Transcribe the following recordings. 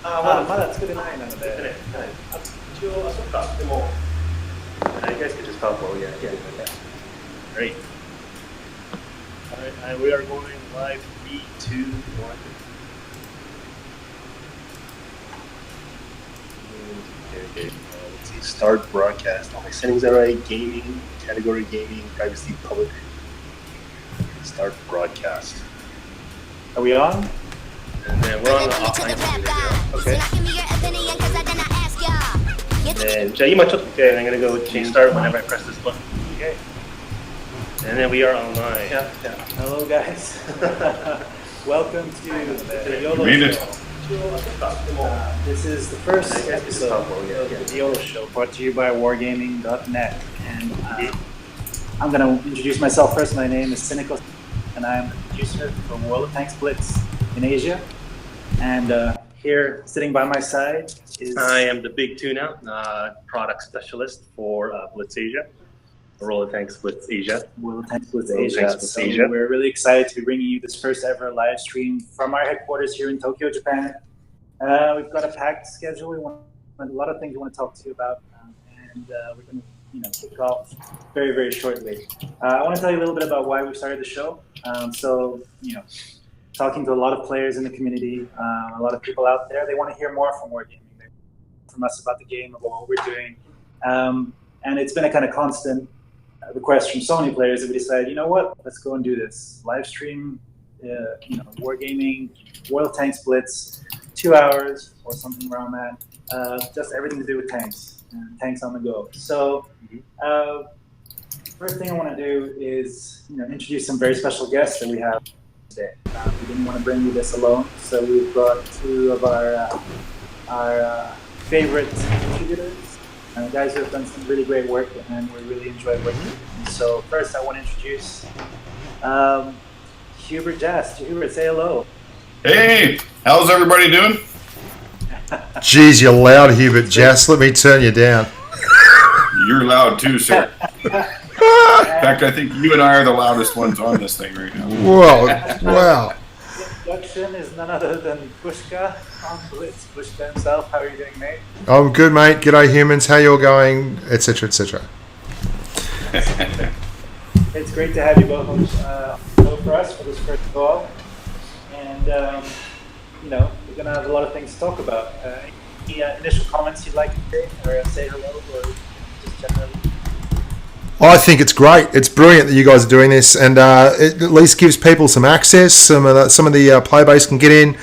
まだ作れないなので、はい、一応、そっか、でも、I guess we just talk about yeah. Great. Alright, we are going live 3, 2, 1. Okay. Let's see. Start broadcast. All my settings are right. Gaming, category gaming, privacy, public. Start broadcast. Are we on? And then we're on the offline video. Okay. And okay, I'm gonna go change start whenever I press this button. Okay. And then we are online. Yeah. Hello guys. Welcome to the YOLO show. This is the first episode of the YOLO show, brought to you by Wargaming.net. And I'm gonna introduce myself first. My name is Cynical, and I'm the producer for World of Tanks Blitz in Asia. And here, sitting by my side is... I am the Big Tuna, product specialist for Blitz Asia. World of Tanks Blitz Asia. World of Tanks Blitz Asia. So we're really excited to be bringing you this first ever live stream from our headquarters here in Tokyo, Japan. We've got a packed schedule. We want a lot of things we want to talk to you about, and we're going to, kick off very, very shortly. I want to tell you a little bit about why we started the show. Talking to a lot of players in the community, a lot of people out there, they want to hear more from Wargaming, from us about the game, about what we're doing. And it's been a kind of constant request from so many players that we decided, you know what, let's go and do this. Live stream, Wargaming, World of Tanks Blitz, 2 hours or something around that. Just everything to do with tanks, and tanks on the go. So first thing I want to do is introduce some very special guests that we have today. We didn't want to bring you this alone, so we've brought two of our favorite contributors, guys who have done some really great work, and we really enjoy working with them. So first, I want to introduce Hubert JASS. Hubert, say hello. Hey, how's everybody doing? Jeez, you're loud, Hubert JASS. Let me turn you down. You're loud too, sir. In fact, I think you and I are the loudest ones on this thing right now. Whoa, wow. The introduction is none other than Bushka on Blitz. Bushka himself, how are you doing, mate? I'm good, mate. G'day, humans. How you all going? Etc., etc. It's great to have you both on for us for this first call. And, we're going to have a lot of things to talk about. Any initial comments you'd like to say, or say hello, or just generally? I think it's great. It's brilliant that you guys are doing this, and it at least gives people some access. Some of the player base can get in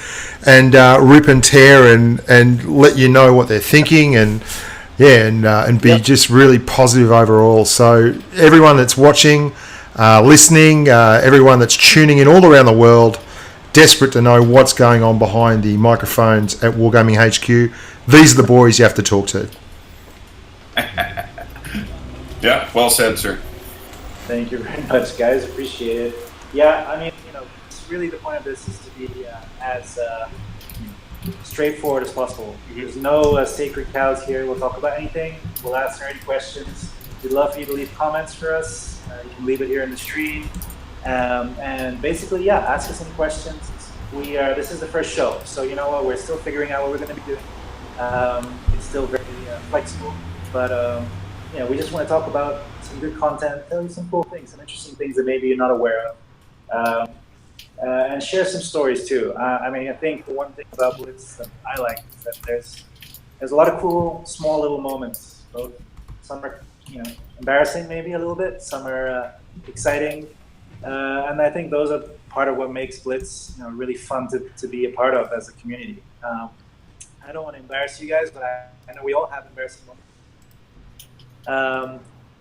and rip and tear and let you know what they're thinking, and be just really positive overall. So everyone that's watching, listening, everyone that's tuning in all around the world, desperate to know what's going on behind the microphones at Wargaming HQ. These are the boys you have to talk to. Yeah, well said, sir. Thank you very much, guys. Appreciate it. Yeah, I mean, it's really the point of this is to be as straightforward as possible. There's no sacred cows here. We'll talk about anything. We'll answer any questions. We'd love for you to leave comments for us. You can leave it here in the stream. And basically, ask us any questions. This is the first show, so you know what? We're still figuring out what we're going to be doing. It's still very flexible, but we just want to talk about some good content, tell you some cool things, some interesting things that maybe you're not aware of, and share some stories too. I think the one thing about Blitz that I like is that there's a lot of cool, small little moments. Both some are embarrassing maybe a little bit, some are exciting, and I think those are part of what makes Blitz really fun to be a part of as a community. I don't want to embarrass you guys, but I know we all have embarrassing moments.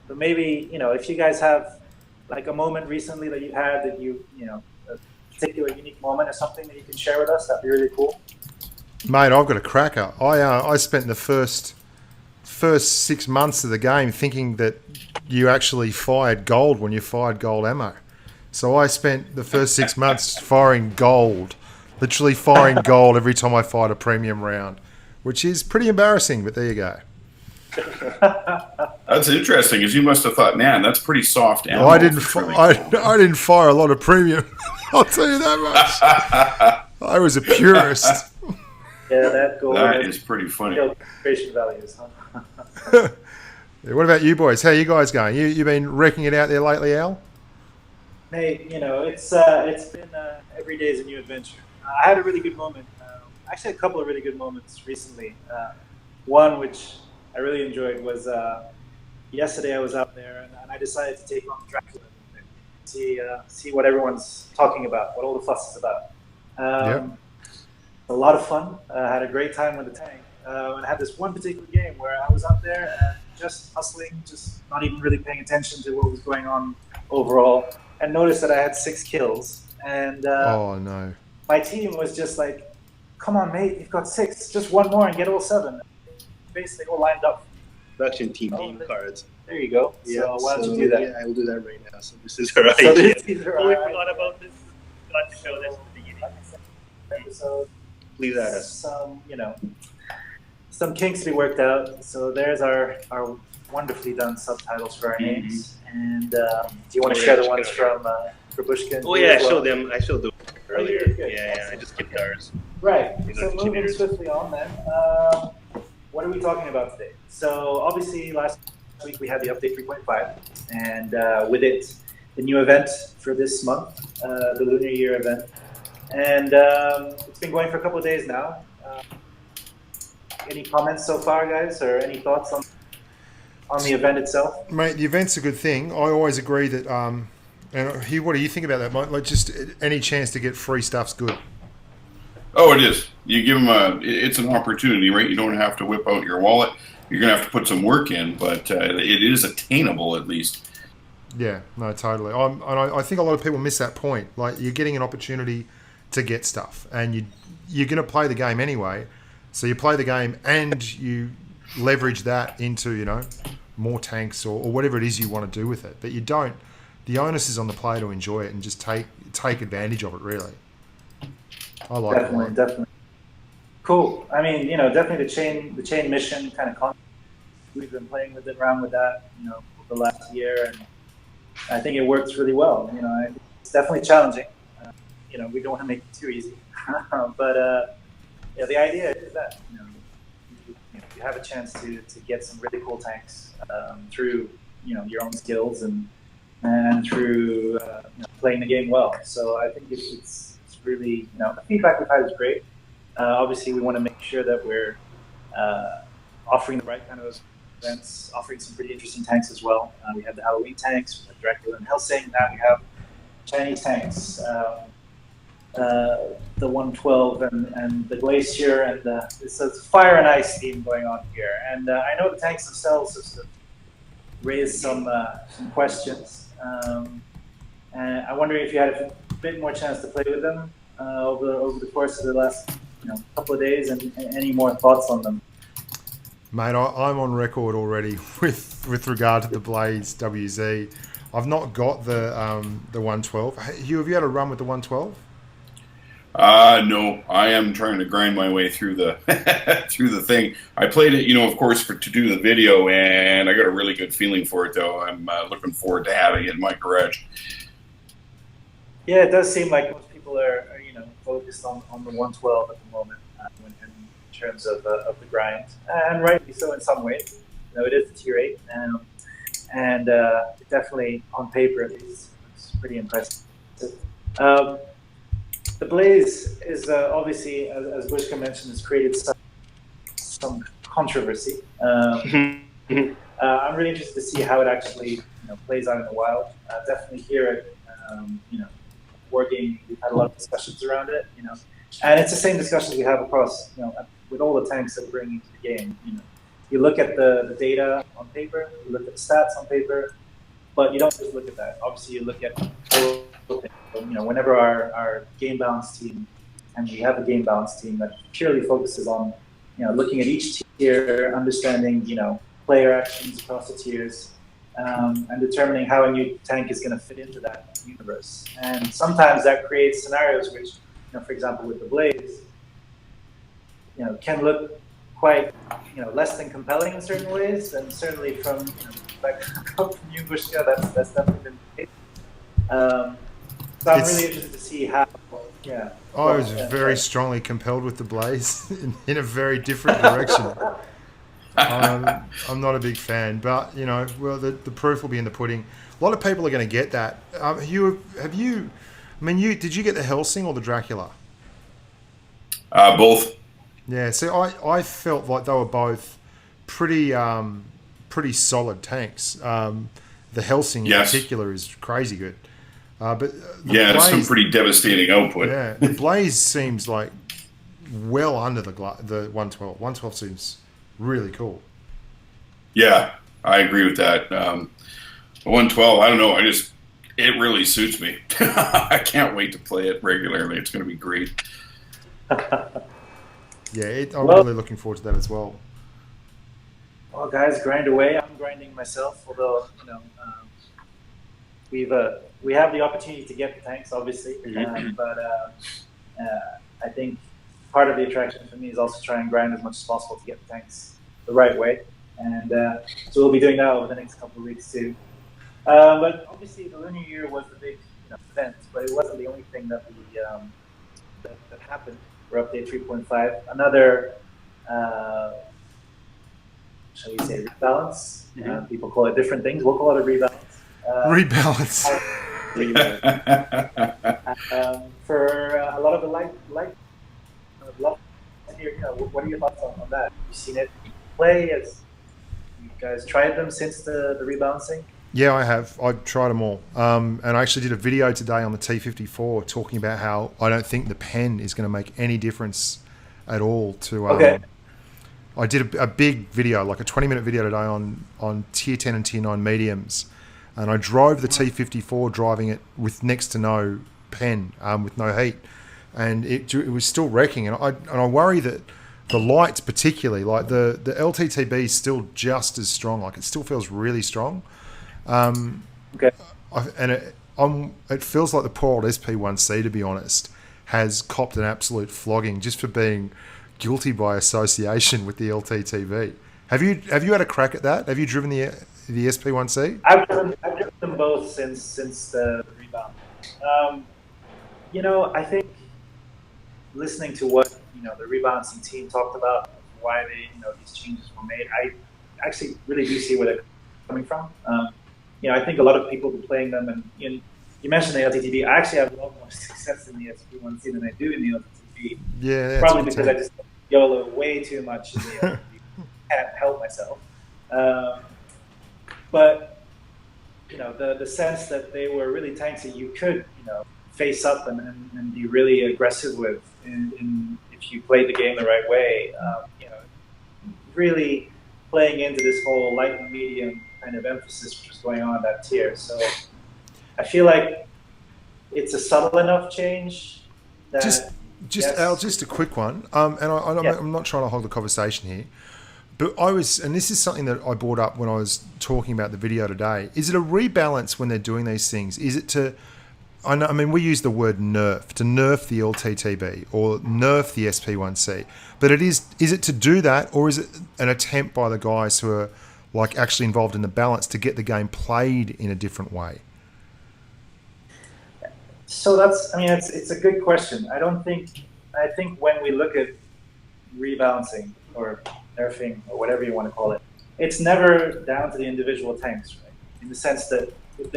But maybe, if you guys have like a moment recently that you had that a particular unique moment or something that you can share with us, that'd be really cool. Mate, I've got a cracker. I spent the first 6 months of the game thinking that you actually fired gold when you fired gold ammo. So I spent the first 6 months firing gold, literally firing gold every time I fired a premium round, which is pretty embarrassing, but there you go. That's interesting, because you must have thought, man, that's pretty soft ammo. I didn't fire a lot of premium. I'll tell you that much. I was a purist. Yeah, that goal. That is pretty funny. Creation values, huh? What about you boys? How are you guys going? You've been wrecking it out there lately, Al? Hey, it's been every day is a new adventure. I had a really good moment. Actually, a couple of really good moments recently. One which I really enjoyed was yesterday. I was out there and I decided to take on Dracula a little bit, see what everyone's talking about, what all the fuss is about. A lot of fun. Had a great time with the tank. And I had this one particular game where I was out there and just hustling, just not even really paying attention to what was going on overall, and noticed that I had 6 kills. And oh no! My team was just like, "Come on, mate, you've got 6. Just one more and get all 7." Basically, all lined up. Production team cards. There you go. Yeah, so why don't you do that? Yeah, I will do that right now. So this is our So idea. these are We our forgot about this. Glad to show this at the beginning. episode. Leave that as. Some kinks to be worked out. So there's our wonderfully done subtitles for our names. And do you want to share the ones for Bushka? Oh yeah, I showed them earlier. Good. Yeah, I just skipped ours. Right. These So are moving contributors. swiftly on then. What are we talking about today? So obviously last week we had the update 3.5, and with it the new event for this month, the Lunar Year event, and it's been going for a couple of days now. Any comments so far, guys, or any thoughts on the event itself? Mate, the event's a good thing. I always agree that. And Hugh, what do you think about that, mate? Like, just any chance to get free stuff's good. Oh, it is. You give them it's an opportunity, right? You don't have to whip out your wallet. You're going to have to put some work in, but it is attainable at least. Yeah, no, totally. I think a lot of people miss that point. Like, you're getting an opportunity to get stuff, and you're going to play the game anyway. So you play the game and you leverage that into, more tanks or whatever it is you want to do with it. But you don't. The onus is on the player to enjoy it and just take advantage of it, really. I like it. Definitely. Cool. I mean, definitely the chain mission kind of concept. We've been playing around with that, over the last year, and I think it works really well. It's definitely challenging. We don't want to make it too easy, but the idea is that you have a chance to get some really cool tanks through your own skills and through playing the game well. So I think it's really the feedback we've had is great. Obviously, we want to make sure that we're offering the right kind of events, offering some pretty interesting tanks as well. We have the Halloween tanks, we have Dracula and Helsing. Now we have Chinese tanks. The 112 and the Glacier, and it's a fire and ice theme going on here. And I know the tanks themselves have sort of raised some questions. And I'm wondering if you had a bit more chance to play with them over the course of the last couple of days, and any more thoughts on them. Mate, I'm on record already with regard to the Blades WZ. I've not got the 112. Hugh, have you had a run with the 112? No, I am trying to grind my way through the through the thing. I played it, of course, to do the video, and I got a really good feeling for it, though. I'm looking forward to having it in my garage. Yeah, it does seem like most people are focused on the 112 at the moment in terms of the grind, and rightly so in some ways. It is a tier 8, and definitely on paper it's pretty impressive. The Blaze is obviously, as Bushka mentioned, has created some controversy. I'm really interested to see how it actually plays out in the wild. Definitely here at Wargaming, we've had a lot of discussions around it, and it's the same discussions we have across, with all the tanks that we're bringing to the game. You look at the data on paper, you look at the stats on paper, but you don't just look at that. Obviously, you look at whenever our game balance team, and we have a game balance team that purely focuses on, looking at each tier, understanding, player actions across the tiers, and determining how a new tank is going to fit into that universe. And sometimes that creates scenarios which, for example, with the Blaze, can look quite, less than compelling in certain ways, and certainly from, from you, Bushka, that's definitely been the case. So I'm really interested to see how Yeah. I was very strongly compelled with the Blaze in a very different direction. I'm not a big fan, but you know, well, the proof will be in the pudding. A lot of people are going to get that. Have you? I mean, did you get the Helsing or the Dracula? Both. Yeah. So I felt like they were both pretty solid tanks. The Helsing in Yes. particular is crazy good. But the Yeah, Blaze, some pretty devastating output. yeah, the Blaze seems like well under the 112. 112 seems really cool. Yeah, I agree with that. 112, I don't know. It really suits me. I can't wait to play it regularly. It's going to be great. Yeah, I'm really looking forward to that as well. Well, guys, grind away. I'm grinding myself, although we have the opportunity to get the tanks, obviously, but I think part of the attraction for me is also try and grind as much as possible to get the tanks the right way, and so we'll be doing that over the next couple of weeks too. But obviously, the Lunar Year was the big event, but it wasn't the only thing that that happened for update 3.5. Another shall we say rebalance? People call it different things. We'll call it a rebalance. Rebalance. For a lot of the light, I'd love to hear. What are your thoughts on that? Have you seen it play? As you guys tried them since the rebalancing? Yeah, I have. I've tried them all. And I actually did a video today on the T54 talking about how I don't think the pen is going to make any difference at all to. Okay. I did a big video, like a 20-minute video today on tier 10 and tier 9 mediums. And I drove the T54, driving it with next to no pen, with no heat. And it was still wrecking. And I worry that the lights particularly, like the LTTB is still just as strong. Like it still feels really strong. Okay. It feels like the poor old SP1C, to be honest, has copped an absolute flogging just for being guilty by association with the LTTV. Have you had a crack at that? Have you driven the SP1C? I've driven them both since the rebound. I think listening to what the rebalancing team talked about, why these changes were made, I actually really do see where they're coming from. I think a lot of people were playing them, and you mentioned the LTTB. I actually have a lot more success in the SP1C than I do in the LTTB. Yeah, that's probably because I just YOLO way too much in the LTTB. Can't help myself. But the sense that they were really tanks that you could face up and be really aggressive with, if you played the game the right way. Really playing into this whole light and medium kind of emphasis which was going on that tier. So I feel like it's a subtle enough change that Al, just a quick one. I'm not trying to hold the conversation here, but and this is something that I brought up when I was talking about the video today. Is it a rebalance when they're doing these things? Is it we use the word nerf, to nerf the LTTB or nerf the SP1C, but is it to do that, or is it an attempt by the guys who are like actually involved in the balance to get the game played in a different way? So it's a good question. I think when we look at rebalancing or nerfing or whatever you want to call it, it's never down to the individual tanks, right? In the sense that it's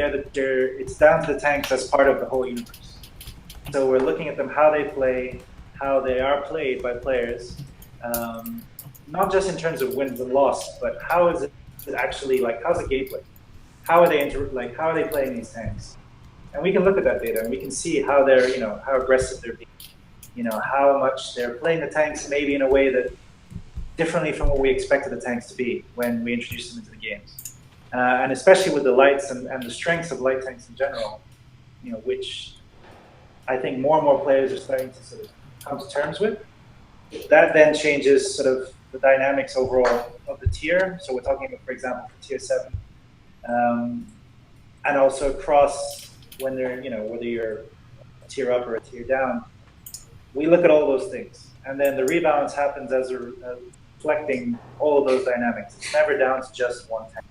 down to the tanks as part of the whole universe. So we're looking at them, how they play, how they are played by players, not just in terms of wins and loss, but how is it actually, like, how's the gameplay? How are they how are they playing these tanks? And we can look at that data and we can see how they're, how aggressive they're being, how much they're playing the tanks maybe in a way that differently from what we expected the tanks to be when we introduced them into the games. And especially with the lights and the strengths of light tanks in general, which I think more and more players are starting to sort of come to terms with. That then changes sort of the dynamics overall of the tier. So we're talking about, for example, for tier 7, and also across when they're, whether you're a tier up or a tier down, we look at all those things. And then the rebalance happens as reflecting all of those dynamics. It's never down to just one tank.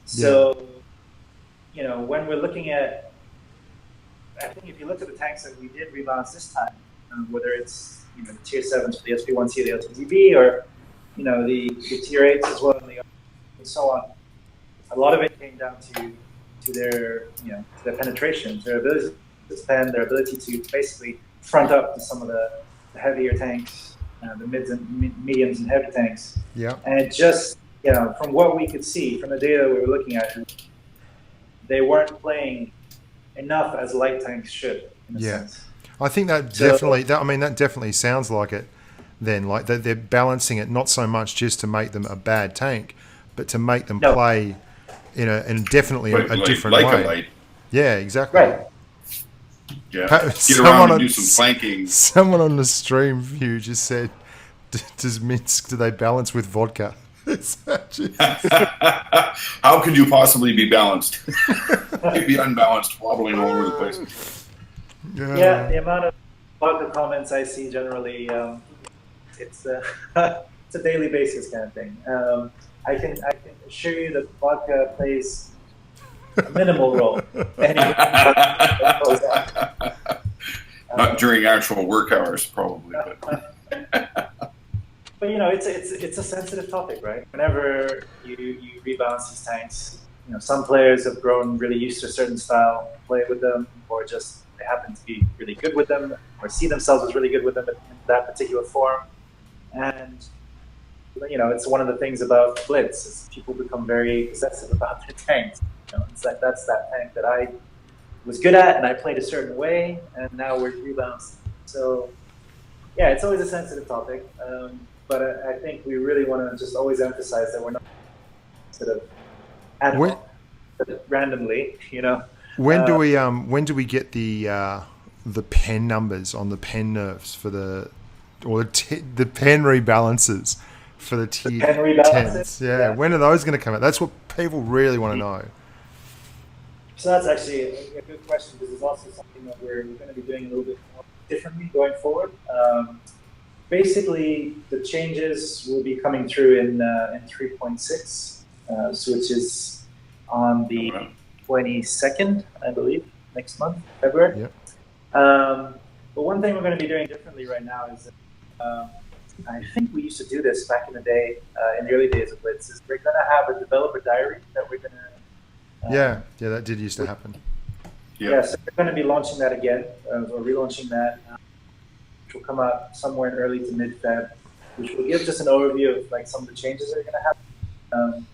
So, when we're looking at I think if you look at the tanks that we did rebalance this time, whether it's the tier 7s for the SP1C, the LTTB, or the tier 8s as well, and so on, a lot of it came down to their to their penetration, their ability to spend, their ability to basically front up to some of the heavier tanks, the mids and mediums and heavy tanks. Yeah. And it just from what we could see from the data we were looking at, they weren't playing enough as light tanks should, in a sense. I think that definitely sounds like it then, like they're balancing it not so much just to make them a bad tank, but to make them play in definitely a different way. A light. Yeah, exactly. Right. Yeah. Get around and do some flanking. Someone on the stream view just said, does Minsk, do they balance with vodka? How could you possibly be balanced? You'd be unbalanced, wobbling all over the place. Yeah, the amount of vodka comments I see generally, it's a daily basis kind of thing. I can assure you that vodka plays a minimal role. Not during actual work hours, probably. But it's a sensitive topic, right? Whenever you rebalance these tanks, some players have grown really used to a certain style, play with them, or just they happen to be really good with them, or see themselves as really good with them in that particular form. And it's one of the things about Blitz is people become very possessive about their tanks. It's like that's that tank that I was good at and I played a certain way, and now we're rebalancing. So yeah, it's always a sensitive topic. But I think we really want to just always emphasize that we're not sort of ad hoc, randomly, When do we get the pen numbers on the pen nerfs for the pen rebalances for the tier 10s? Yeah, when are those going to come out? That's what people really want to know. So that's actually a good question, because it's also something that we're going to be doing a little bit more differently going forward. Basically, the changes will be coming through in 3.6, which is on the 22nd, I believe, next month, February. Yep. But one thing we're going to be doing differently right now is that I think we used to do this back in the day, in the early days of Blitz, is we're going to have a developer diary that we're going to... yeah, that did used to happen. Yeah, so we're going to be launching that again, or relaunching that, which will come out somewhere in early to mid-Feb, which will give just an overview of some of the changes that are going to happen,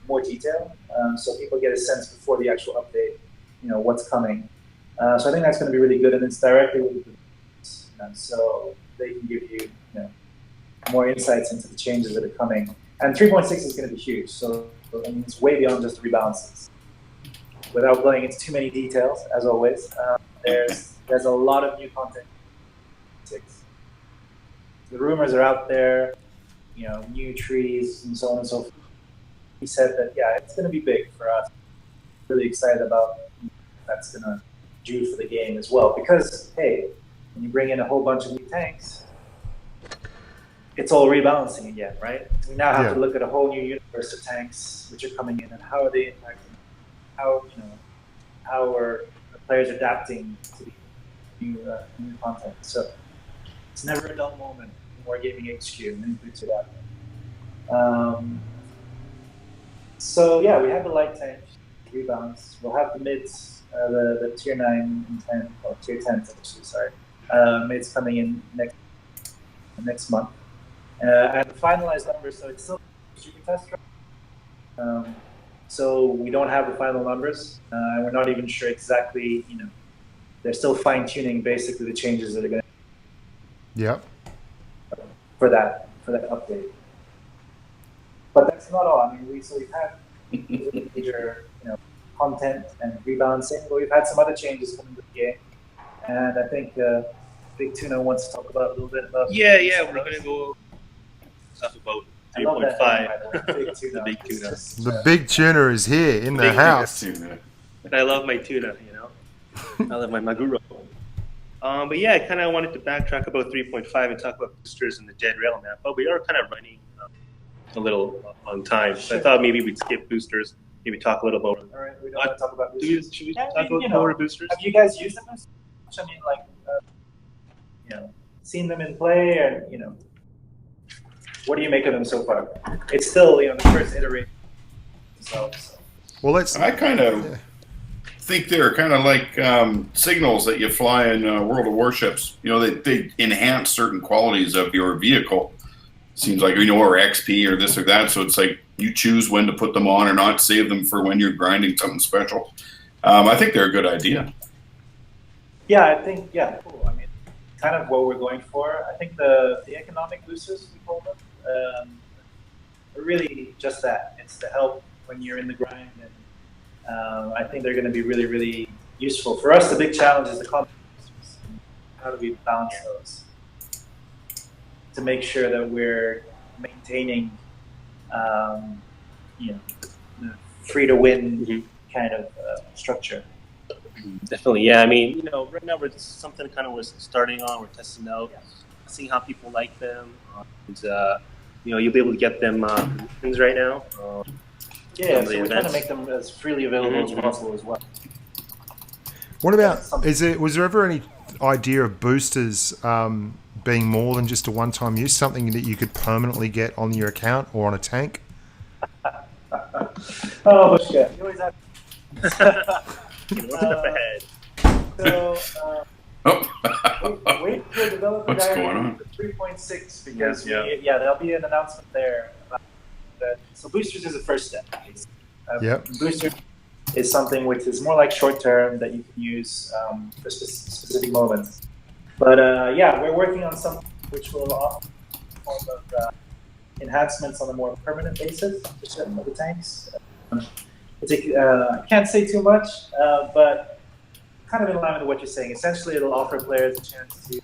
more detail, so people get a sense before the actual update, what's coming. So I think that's going to be really good, and it's directly with the so they can give you, more insights into the changes that are coming. And 3.6 is going to be huge, so it's way beyond just the rebalances. Without going into too many details, as always, there's a lot of new content. The rumors are out there, new trees and so on and so forth. He said that, it's going to be big for us. Really excited about that's going to do for the game as well. Because, hey, when you bring in a whole bunch of new tanks, it's all rebalancing again, right? We now have to look at a whole new universe of tanks which are coming in, and how are they impacting, how are the players adapting to the new content. So it's never a dull moment in Wargaming HQ, and to that. So yeah, we have the light tank rebalance. We'll have the mids, the tier 9 and 10, or tier 10s actually, sorry. Mids coming in next month. And the finalized numbers, so it's still a shooting test, right? So we don't have the final numbers, and we're not even sure exactly, they're still fine-tuning basically the changes that are going to for that update. But that's not all. I mean, we've had major, content and rebalancing, but we've had some other changes coming to the game, and I think Big Tuna wants to talk about a little bit about. Yeah, we're going to go stuff about 3.5. Big Tuna. The Big Tuna. The Big Tuna is here in the house. And I love my tuna, I love my maguro. But yeah, I kind of wanted to backtrack about 3.5 and talk about boosters and the dead rail map. But we are kind of running a little on time, so I thought maybe we'd skip boosters maybe talk a little about. All right, we don't want to talk about Should we, boosters. should we Yeah, talk about you know, motor boosters? Have you guys used them? I mean, like, seen them in play, and what do you make of them so far? It's still the first iteration. So. Well, let's. I kind of think they're kind of like signals that you fly in World of Warships. They enhance certain qualities of your vehicle. Seems like, or XP or this or that. So it's like you choose when to put them on or not, save them for when you're grinding something special. I think they're a good idea. Yeah, I think, cool. I mean, kind of what we're going for. I think the economic boosters, we call them, are really just that. It's to help when you're in the grind. And I think they're going to be really, really useful. For us, the big challenge is the combat boosters. How do we balance those to make sure that we're maintaining, the free-to-win kind of structure. Definitely, yeah. I mean, right now it's something kind of we're starting on. We're testing out, seeing how people like them. And, you'll be able to get them things right now. So we're trying to make them as freely available as possible as well. What about? Was there ever any idea of boosters being more than just a one-time use? Something that you could permanently get on your account or on a tank? Oh, Bushka, you always have. So, wait for the developer What's guide going on? for 3.6 because there'll be an announcement there. About that. So boosters is the first step. Booster is something which is more like short term that you can use for specific moments. But we're working on something which will offer a form of enhancements on a more permanent basis for certain of the tanks. I can't say too much, but kind of in line with what you're saying. Essentially, it'll offer players a chance to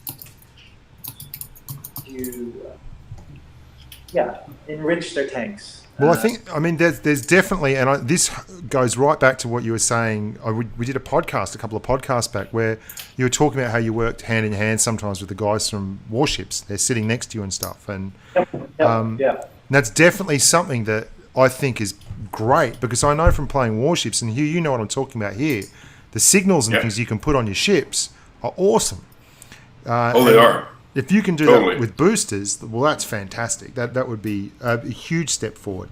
enrich their tanks. Well, I mean, there's definitely, and this goes right back to what you were saying. We did a podcast, a couple of podcasts back, where you were talking about how you worked hand in hand sometimes with the guys from warships. They're sitting next to you and stuff, and that's definitely something that I think is great, because I know from playing warships, and you know what I'm talking about here, the signals and things you can put on your ships are awesome. They are. If you can do that with boosters, well, that's fantastic. That would be a huge step forward.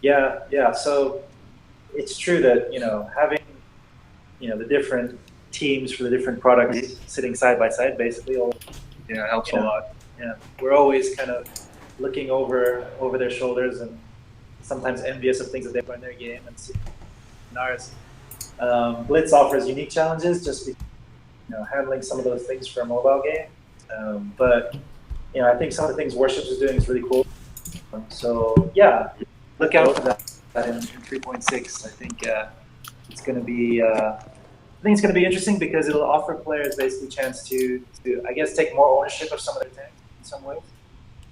Yeah. So it's true that having the different teams for the different products sitting side by side basically helps a lot. Yeah, we're always kind of looking over their shoulders and sometimes envious of things that they run in their game and see in ours. Blitz offers unique challenges just because, handling some of those things for a mobile game. But I think some of the things Warships is doing is really cool. So look out for that in 3.6. I think it's going to be. I think it's going to be interesting because it'll offer players basically a chance to I guess take more ownership of some of their tanks in some ways,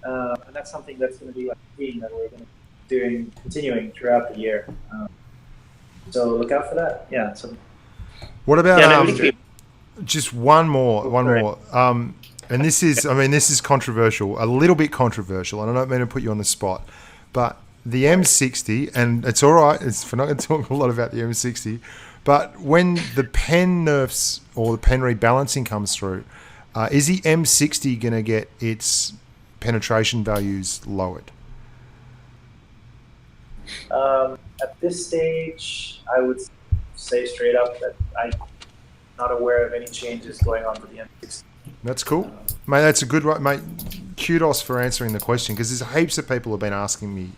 and that's something that's going to be like a theme that we're going to be continuing throughout the year. So look out for that. Yeah. So. What about just one more? And this is controversial, a little bit controversial, and I don't mean to put you on the spot, but the M60, and it's all right, we're not going to talk a lot about the M60, but when the pen nerfs or the pen rebalancing comes through, is the M60 going to get its penetration values lowered? At this stage, I would say straight up that I'm not aware of any changes going on with the M60. That's cool, mate. That's a good one, mate. Kudos for answering the question, because there's heaps of people have been asking me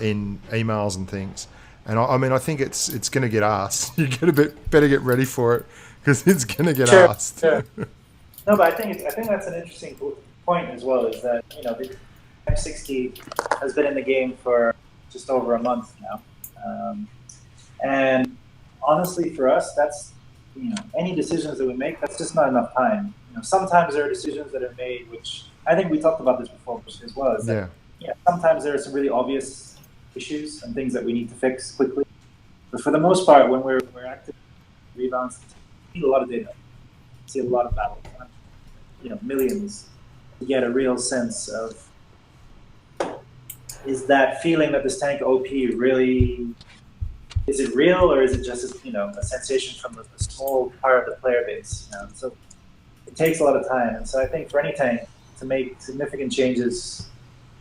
in emails and things, and I think it's going to get asked. You better get ready for it, because it's going to get asked. Sure. No, but I think that's an interesting point as well. Is that the M60 has been in the game for just over a month now, and honestly, for us, that's any decisions that we make, that's just not enough time. Sometimes there are decisions that are made, which I think we talked about this before as well. Is that, sometimes there are some really obvious issues and things that we need to fix quickly. But for the most part, when we're active rebounds, we need a lot of data, see a lot of battles, millions, to get a real sense of, is that feeling that this tank OP really is it real or is it just a sensation from the small part of the player base? So it takes a lot of time, and so I think for any tank to make significant changes,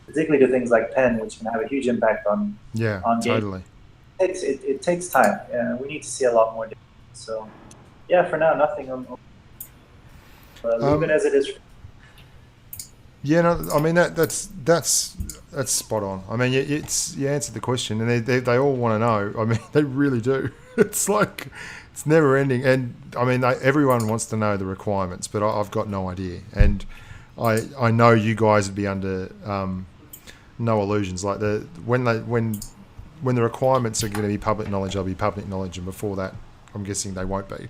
particularly to things like pen, which can have a huge impact on game, totally. it takes time. We need to see a lot more. So yeah, for now, nothing. Leave it as it is. Yeah, no, I mean that's spot on. I mean, you answered the question, and they all want to know. I mean, they really do. It's like it's never ending, and I mean, everyone wants to know the requirements, but I've got no idea, and I know you guys would be under no illusions. Like when the requirements are going to be public knowledge, they'll be public knowledge, and before that, I'm guessing they won't be.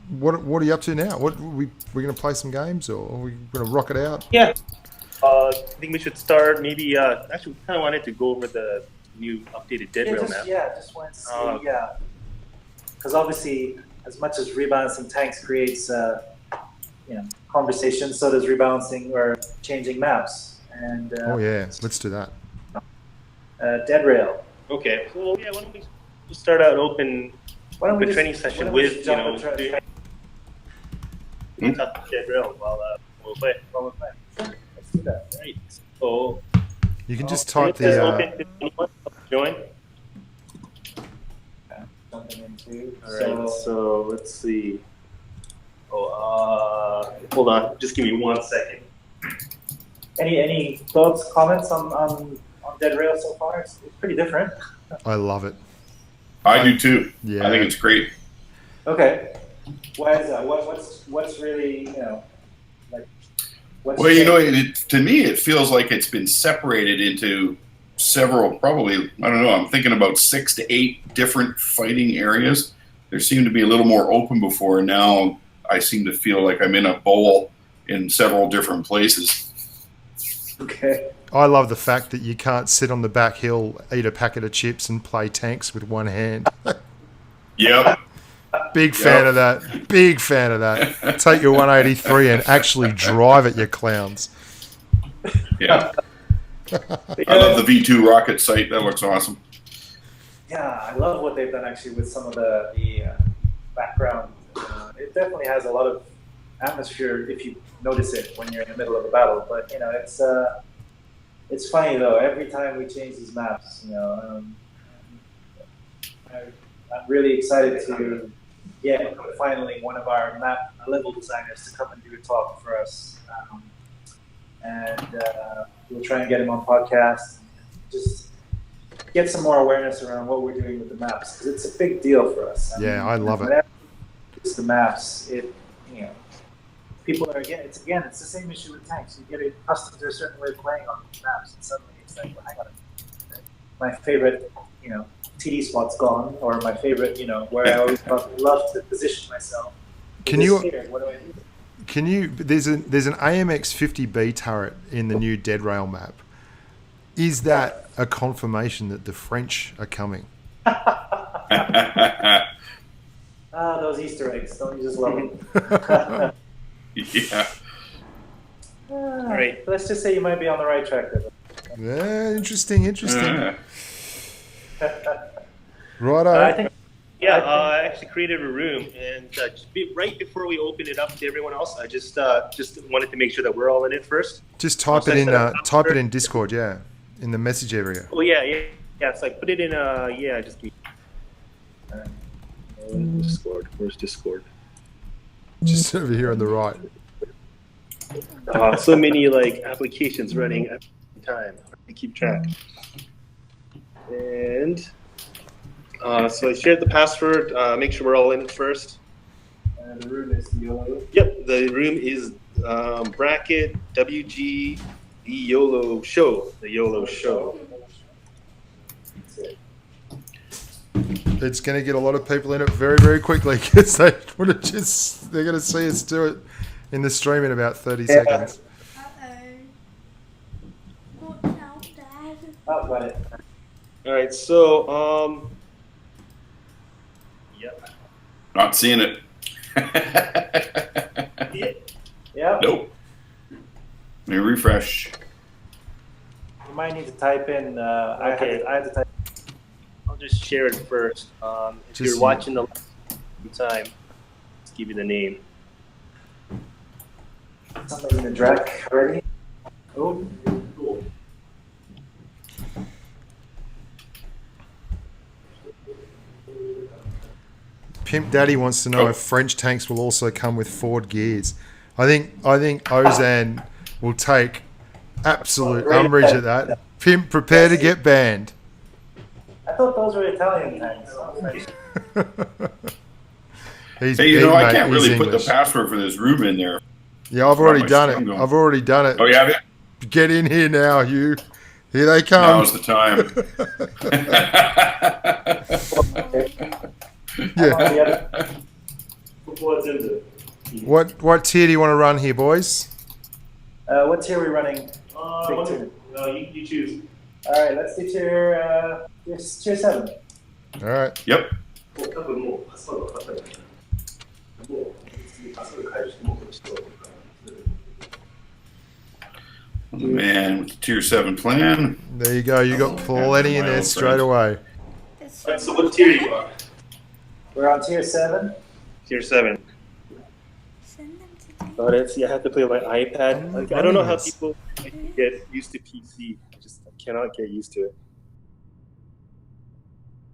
What are you up to now? We're going to play some games, or are we going to rock it out? Yeah. I think we should start. Maybe actually, we kind of wanted to go over the new updated dead rail map. Yeah, just wanted to see. Because obviously, as much as rebalancing tanks creates conversation, so does rebalancing or changing maps. And oh yeah, let's do that. Dead rail. Okay. So yeah, why don't we start out open the training session with dead rail while we'll play. Let's do that. Right. So you can just type the. Join. Jumping into. All right. So let's see. Hold on. Just give me 1 second. Any thoughts, comments on Dead Rail so far? It's pretty different. I love it. I do too. Yeah. I think it's great. Okay. Why is that? What's really like? What's Well, to me, it feels like it's been separated into several, probably, I don't know, I'm thinking about 6 to 8 different fighting areas. There seemed to be a little more open before. Now I seem to feel like I'm in a bowl in several different places. Okay. I love the fact that you can't sit on the back hill, eat a packet of chips, and play tanks with one hand. Yep. Big fan of that. Big fan of that. Take your 183 and actually drive it, you clowns. Yeah. I love the V2 rocket sight. That looks awesome. Yeah, I love what they've done actually with some of the background. It definitely has a lot of atmosphere if you notice it when you're in the middle of a battle. But it's funny though. Every time we change these maps, I'm really excited to get finally one of our map level designers to come and do a talk for us, and we'll try and get him on podcast. Just get some more awareness around what we're doing with the maps, because it's a big deal for us. I love it. Whenever it's the maps, people are it's the same issue with tanks. You get accustomed to a certain way of playing on these maps, and suddenly it's like, well, hang on a minute. My favorite, TD spot's gone, or my favorite, where I always love to position myself. Can you? What do I do? Can you? There's an AMX 50B turret in the new Dead Rail map. Is that a confirmation that the French are coming? Those Easter eggs, don't you just love them? Yeah. All right. Let's just say you might be on the right track there. Yeah, interesting. Righto. I actually created a room, and right before we open it up to everyone else, I just wanted to make sure that we're all in it first. Just type it in. Type it in Discord. Yeah, in the message area. Oh yeah. It's like put it in. Just keep. Discord. Where's Discord? Just over here on the right. So many applications running at the time. I keep track. And so I shared the password. Make sure we're all in it first. And the room is YOLO. Yep, the room is bracket WG the YOLO show. The YOLO show. It's going to get a lot of people in it very, very quickly, because they're going to see us do it in the stream in about 30 seconds. Watch out, Dad. Oh, got it. All right, so Not seeing it. Yeah. Nope. Let me refresh. You might need to type in. I had to type. I'll just share it first. If you're watching the time, just give you the name. Something in the drac already. Oh, cool. Pimp Daddy wants to know if French tanks will also come with Ford gears. I think Ozan will take absolute umbrage at that. Pimp, prepare to get banned. I thought those were Italian tanks. Hey, you know, I can't really put the password for this room in there. Yeah, I've already done it. I've already done it. Oh, you have it? Get in here now, Hugh. Here they come. Now's the time. Yeah. What tier do you want to run here, boys? What tier are we running? You choose. All right, let's do tier 7. All right. Yep. Man, with the tier 7 plan. There you go. You got plenty in there straight away. Right, so what tier you on? We're on tier 7. Tier 7. Send them to Oh, that's, I have to play on my iPad. Like, I don't know how people get used to PC. I cannot get used to it.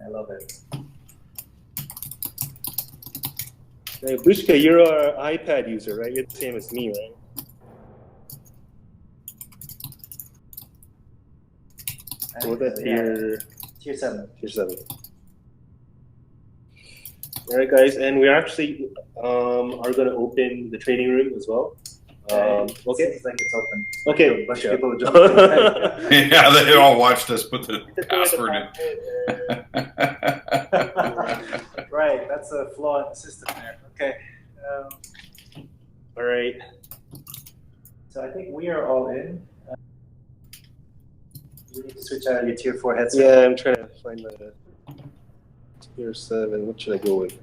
I love it. Now, Bushka, you're an iPad user, right? You're the same as me, right? So that's tier 7. Tier 7. All right, guys, and we actually are going to open the training room as well. Okay. Seems like it's open. Okay. A bunch of people just Yeah, they all watched us put the password in. Right, that's a flaw in the system there. Okay. All right. So I think we are all in. You need to switch out your tier 4 headset. Yeah, I'm trying to find the tier 7. What should I go with?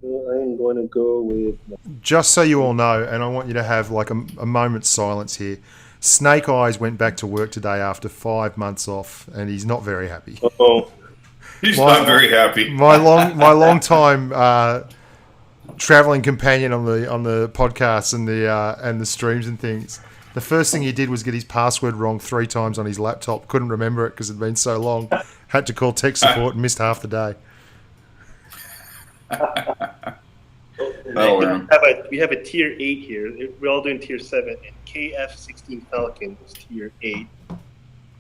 Well, I'm going to go with... Just so you all know, and I want you to have like a moment's silence here. Snake Eyes went back to work today after 5 months off, and he's not very happy. Oh, He's not very happy. My long time traveling companion on the podcasts and the streams and things. The first thing he did was get his password wrong 3 times on his laptop. Couldn't remember it because it had been so long. Had to call tech support and missed half the day. We have a tier 8 here. We're all doing tier 7, and KF-16 Falcon is tier 8.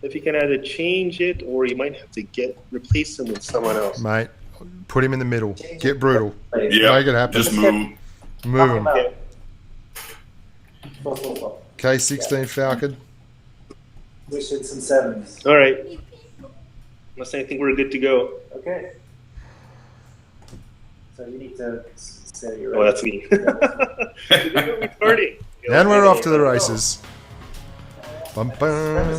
If you can either change it, or you might have to replace him with someone else. Mate, put him in the middle. Get brutal. Yeah, make it happen. just move. Move him. Okay. K-16 Falcon. We should some 7s. All right. Unless I think we're good to go. Okay. So you need to say you're Oh, ready. that's me. We're recording. And we're off to the races. Bum, bum.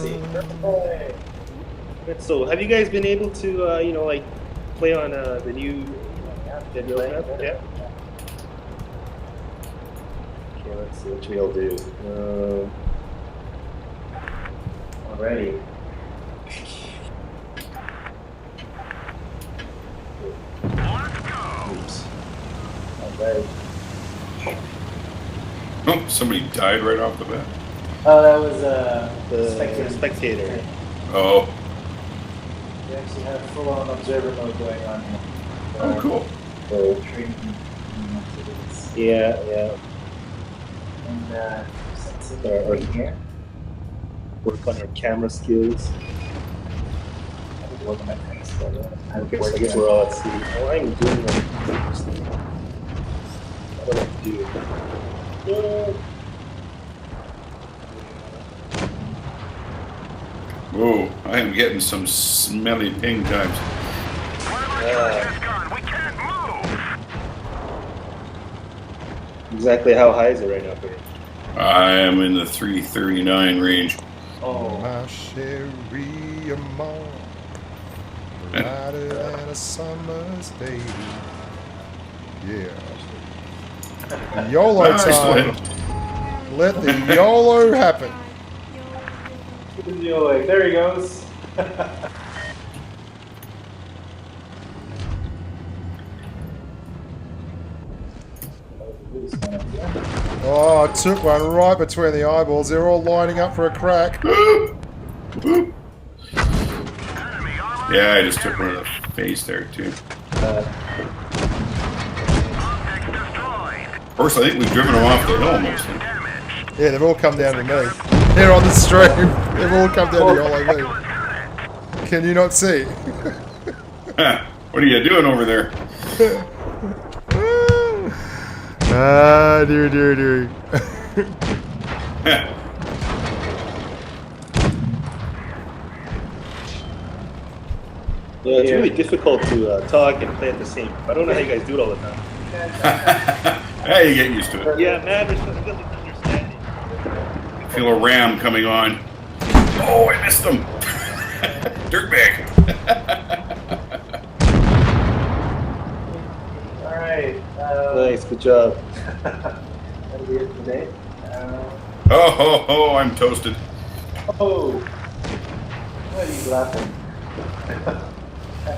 So, have you guys been able to, like, play on the new video app? Yeah. Okay, let's see what we'll do. Already. Oops. Already. Oh, somebody died right off the bat. Oh, that was The spectator. Oh, We actually have full-on observer mode going on here. oh, cool. So training activities. Yeah. And since it's Or- right here, Work on our camera skills. I would work on that kind of stuff. I would Okay, so I work guess on- we're all at sea. Oh, I'm doing like what do I do? Whoa, I am getting some smelly ping times. Exactly how high is it right now for you? I am in the 339 range. Oh, My Sherry Amon, lighter than a summer's day. Yeah. The YOLO Nice time. one. Let the YOLO happen. there he goes. Oh, I took one right between the eyeballs. They're all lining up for a crack. Yeah, I just took one of the face there too. Of course, I think we've driven them off the hill mostly. Yeah, they've all come down to me. They're on the stream. They've all come down to Yolo me. Can you not see? What are you doing over there? Ah, dear. Yeah, it's really difficult to talk and play at the same time. I don't know how you guys do it all the time. Hey, you get used to it. Yeah, man, there's some good understanding. I feel a ram coming on. Oh, I missed him. Dirtbag. All right. Nice, good job. That'll be it today. Oh, I'm toasted. Oh, what are you laughing?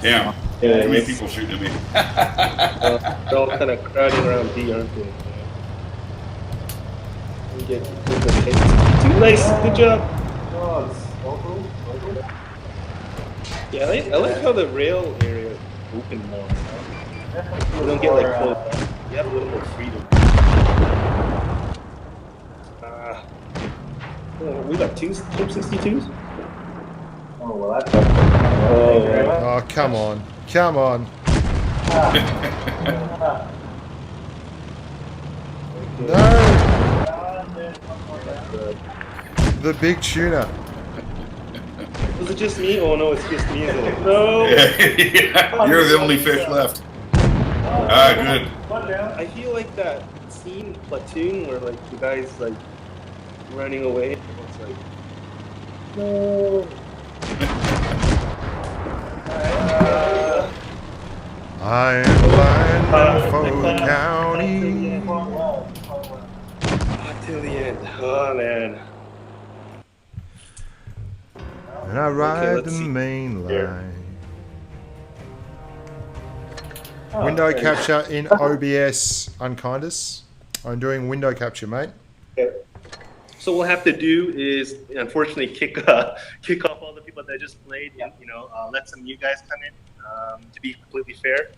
Damn. Yeah, Too many people shooting at me. They're all kind of crowding around D, aren't they? You get the hits. Nice, good job. Oh, it's local. Yeah, I like how the rail area is open more. You don't get like close. You have a little more freedom. We got two 62s. Oh, well, that's Oh, come on. Come on. No. The big tuna. Was it just me? Oh no, it's just me. Isn't it? No. You're the only fish left. Ah, good. I feel like that scene Platoon where like the guys like running away. It's like no. I am blind in Folk County. Till the end. Oh man. And I ride let's the see. main Here. line. Window capture in OBS, Unkindest. I'm doing window capture, mate. Okay. So what we'll have to do is, unfortunately, kick off all the people that just played, and let some new guys come in. To be completely fair,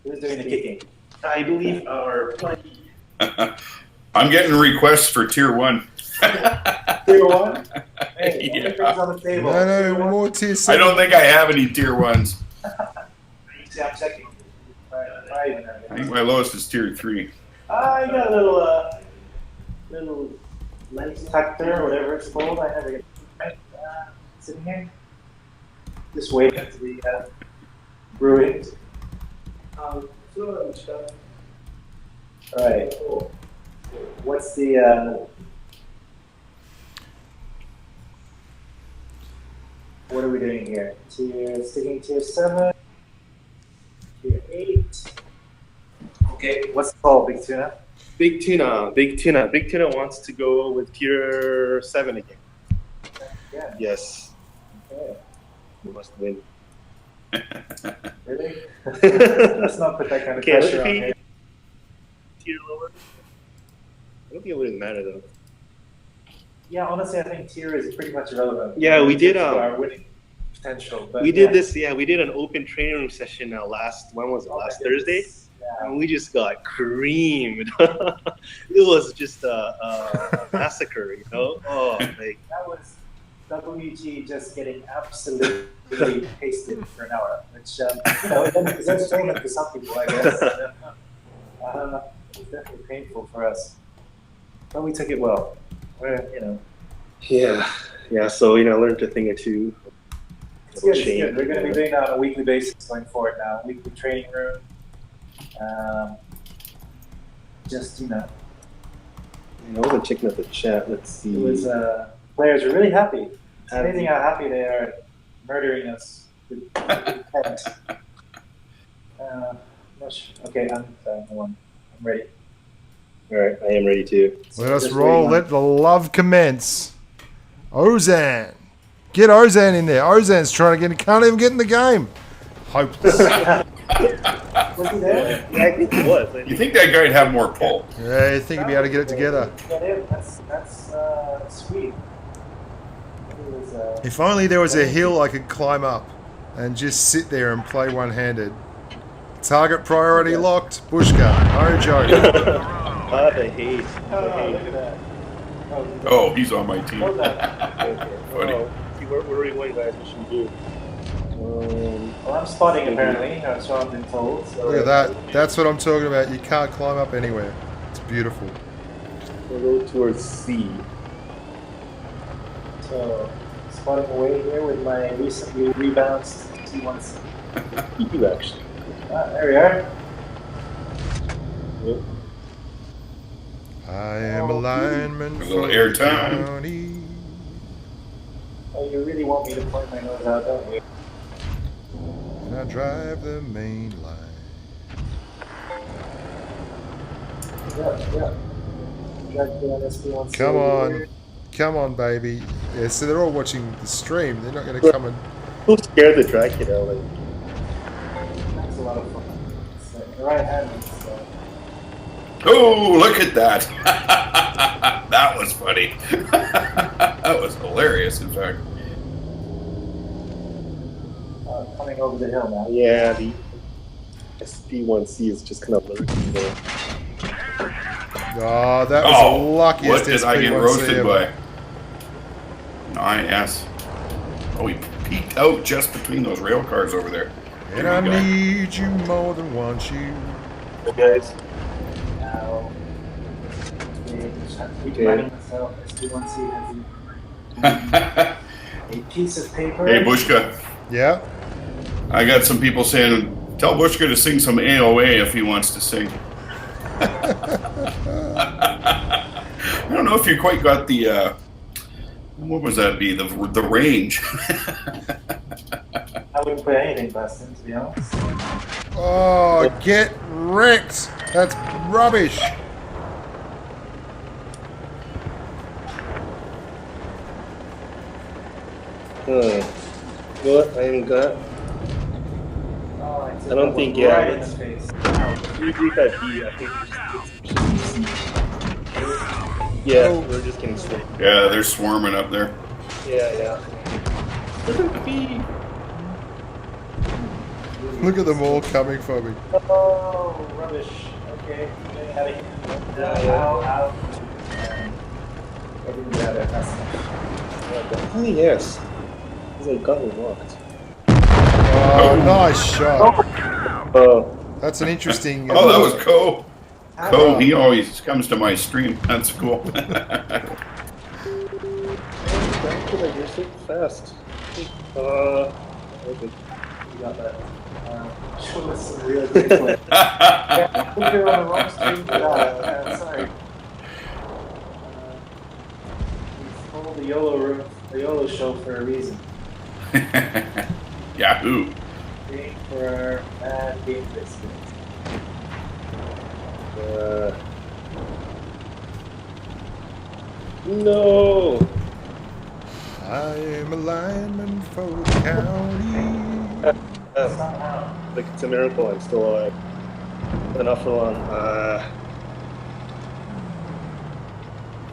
Who's doing the kicking? I believe our I'm getting requests for tier 1. Tier 1? Hey, Yeah. everything's on the table. No, more tier I 7. don't think I have any tier 1s. I'm checking. I think my lowest is tier 3. I got a little lens detector or whatever it's called. I never get it. Sitting here. Just waiting to be brewing. Alright, cool. What's the what are we doing here? Sticking tier 7, tier 8. Okay, what's the call, Big Tuna? Big Tuna wants to go with tier 7 again. Yeah. Yes, Okay. we must win. Really? Let's not put that kind of Okay, pressure on here. Tier lower. I don't think it would matter though. Yeah, honestly, I think tier is pretty much irrelevant. Yeah, we did, our winning potential. But We did this. Yeah, we did an open training room session last. When was it? Oh, Last my goodness. Thursday. Yeah. And we just got creamed. It was just a massacre, Oh, like That was WG just getting absolutely pasted for an hour, which is entertainment for some people, I guess. It was definitely painful for us, but we took it well. yeah. So learned a thing or two. It's good. It's good. We're going to be doing that on a weekly basis going forward now. Weekly training room. Just I wasn't checking out the chat. Let's see. it was players were really happy. It's amazing how happy they are murdering us with intent. Okay, I'm ready. All right, I am ready too. Let us Just roll. waiting on- Let the love commence. Ozan. Get Ozan in there. Ozan's trying to can't even get in the game. Hopeless. Was he there? Yeah, I think it was. You think that guy'd have more pull? Yeah, you think you'd be able to get it together. Get in. That's sweet. It was, If only there was a hill I could climb up and just sit there and play one-handed. Target priority locked. Bushka. No joke. Ah, the hate. oh, look at that. Oh, he's on my team. Hold that. Funny. Oh, see, where are we going, guys? What should we do? Well, I'm spotting apparently. That's what I've been told. So. Look at that. That's what I'm talking about. You can't climb up anywhere. It's beautiful. We'll go towards C. So, spotting away here with my recently rebounced T1C. You actually. There we are. Yep. I am a lineman A for little the airtime. county. Oh, you really want me to point my nose out, don't you? And I drive the main line. Yeah. Drag down SB1C. Come on. Come on, baby. Yeah, so they're all watching the stream. They're not going to come and... Who scared the Dracula? Like, That's a lot of fun. It's like the right hand. So. Oh, look at that. That was funny. That was hilarious, in fact. Coming over the hill now. yeah, the SP1C is just kind of lurking there. Oh, that was the luckiest what did I get SP1C roasted ever. by? Nice. Oh, he peeked out just between those rail cars over there. And There I we go. need you more than want you. Hey, guys. Now, I'm reminding myself SB1C has a piece of paper. Hey, Bushka. Yeah? I got some people saying, tell Bushka to sing some AOA if he wants to sing. I don't know if you quite got the, what was that be, the range. I wouldn't put anything past him, to be honest. Oh, get wrecked. That's rubbish. What? I ain't got. Oh, I don't think, right yeah. in the face. You agree that B, I think it's yeah, we're just getting swarmed. Yeah, they're swarming up there. Yeah. Look at B. Look at them all coming for me. Oh, rubbish. Okay, getting out of here. Ow. I didn't get out of there. Oh, yes. He's like got me locked. Oh, nice shot. Oh. That's an interesting... Oh, that was Co. Co, he always comes to my stream. That's cool. Dracula, you're so fast. Okay. You got that. Show us some real gameplay. I think you're on the wrong stream for that. Sorry. It's called the YOLO show for a reason. Yahoo. Game for our bad game experience. No. I am a lineman for the county. Like it's a miracle I'm still alive. Been up for long.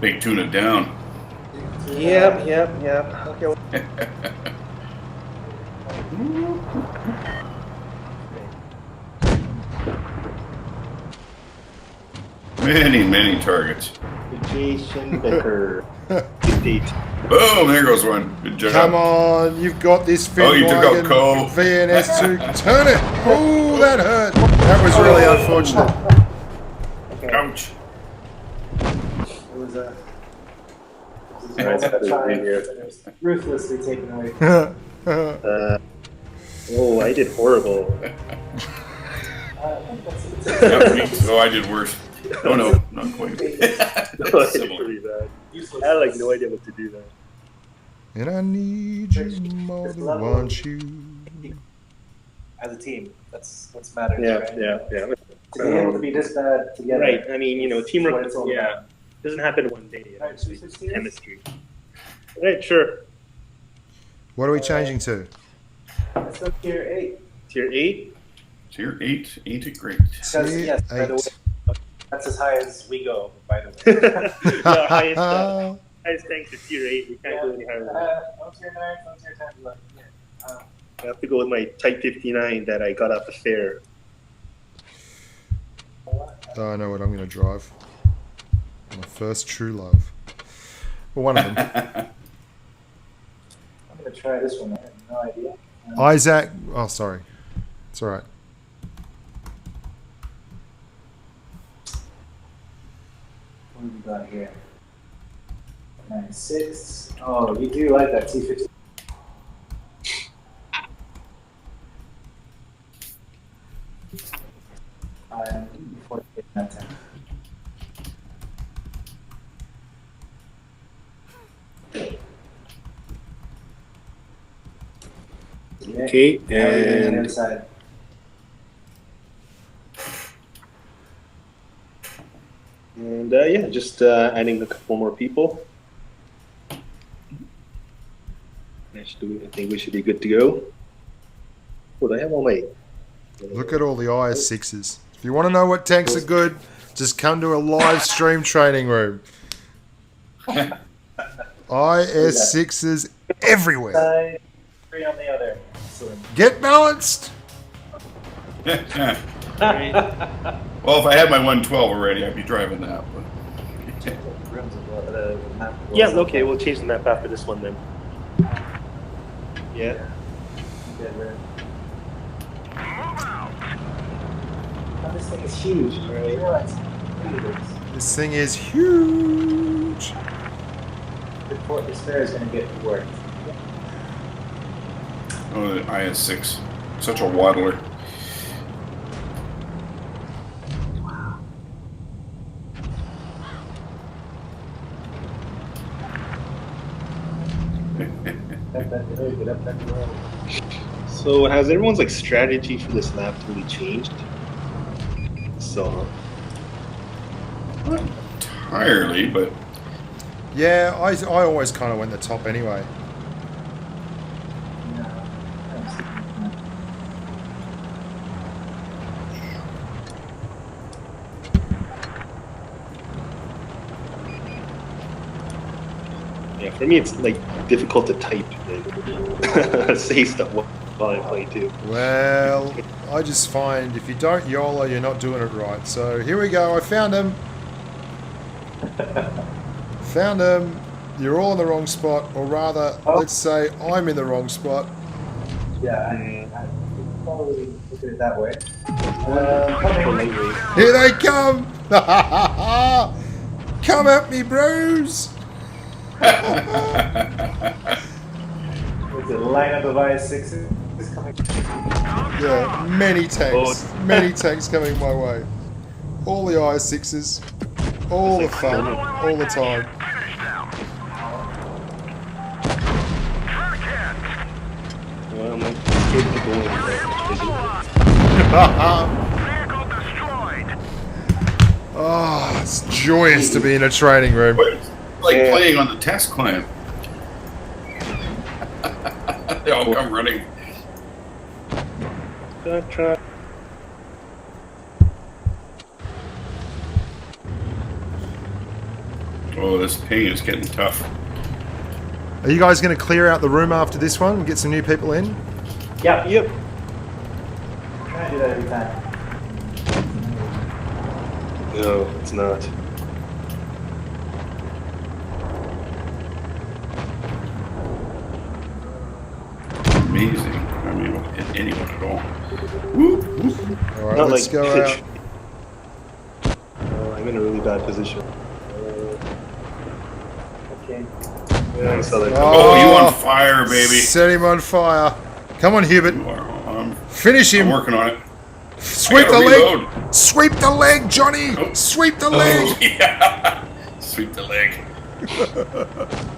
Big tuna down. Yep. Okay. Many targets. Jason Becker. Indeed. Boom, there goes one. Good job. Come on, you've got this Finn Oh, you took out Cole. VNS2. Turn it. Oh, that hurt. That was really unfortunate. Ouch. It was a Nice that is right here. ruthlessly taken away. Oh, I did horrible. Oh, I did worse. Oh no, not quite. I did pretty bad. I had like no idea what to do there. And I need you more than want you. As a team, that's what's matters. Yeah, right? yeah. To be able to be this bad together. Right. I mean, you know, teamwork. That's what it's all Yeah, doesn't happen one day. You know, Right, it's 216? chemistry. Right. Sure. What are we changing to? Let's go tier 8. Tier 8. Tier 8, ain't it great? Because, Tier yes, by the 8. way, that's as high as we go, by the way. No, highest tanks are tier 8. We can't go any higher than that. No tier 9, no tier 10. Look, I have to go with my Type 59 that I got at the fair. Oh, I know what I'm going to drive. My first true love. Well, one of them. I'm going to try this one. I have no idea. Isaac. Oh, sorry. It's all right. What have we got here? 96. Oh, you do like that T50. Before that time. Okay, and and inside. yeah, just adding a couple more people. I think we should be good to go. Oh, I have all my. Look at all the IS6s. If you want to know what tanks are good, just come to a live stream training room. IS6s everywhere. Side, 3 on the other. Excellent. Get balanced. Well, if I had my 112 already, I'd be driving that. But... Rooms as well, the map was- Yeah, okay, we'll change the map after this one then. Yeah. Good, right. Oh, this thing is huge. You realize how big it is. This thing is huge. This fair is going to get worked. Oh, the IS6. Such a waddler. Up that road. So has everyone's like strategy for this map really changed? So Not entirely, but Yeah, I always kind of went the top anyway. No, I don't see that. yeah, for me it's like difficult to type and say stuff while I play too. Well, I just find if you don't YOLO, you're not doing it right. So here we go. I found him. Found him. You're all in the wrong spot, or rather, let's say I'm in the wrong spot. Yeah, I probably look at it that way. Coming. Here they come! Come at me, bros! There's a lineup of IS6s coming. Yeah, many tanks coming my way. All the IS6s, all the fun, all the time. Well, I'm like scared to go in, Oh, it's joyous to be in a training room. it's like playing on the test clan. They all come running. Try. Oh, this ping is getting tough. Are you guys going to clear out the room after this one and get some new people in? Yep. Yep. Try to do that every time. No, it's not. Amazing. I mean, don't hit anyone at all. Whoop, whoop. Alright, Not let's like go pitch. out. I'm in a really bad position. Okay. Yeah, I saw that. Oh, you on fire, baby. Set him on fire. Come on, Hubert. I'm Finish him. working on it. Sweep I the gotta leg. reload. Sweep the leg, Johnny. Oh. Sweep the Oh, leg. yeah. Sweep the leg.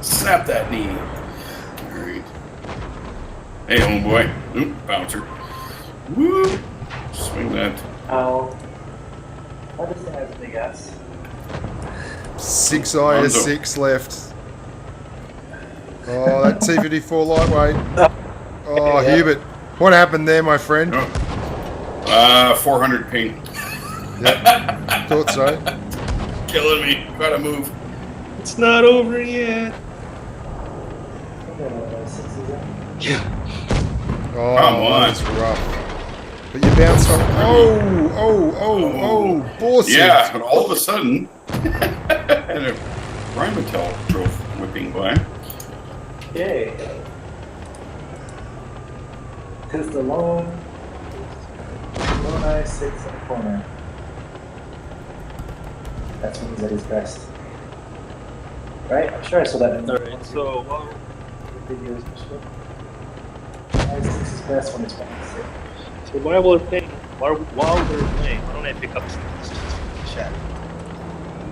Snap that knee. Alright. Hey, homeboy. Oop, bouncer. Woo. Swing that. Oh. Oh, this thing has a big ass. 6 IS6 left. Oh, that T-54 lightweight. Oh, Yeah. Hubert. What happened there, my friend? Oh. 400 ping. Yep. Thought so. Killing me. Gotta move. It's not over yet. Oh, Come on. that's rough. But you bounce off. Oh, bossy. Yeah, and all of a sudden, and a Rheinmetall drove whipping by. Okay. Here's the lone eye sits in the corner. That's when he's at his best. Right? I'm sure I saw that in the Alright, so videos. Eye sits his best when it's playing sick. So while we're playing, why don't I pick up some questions from the chat?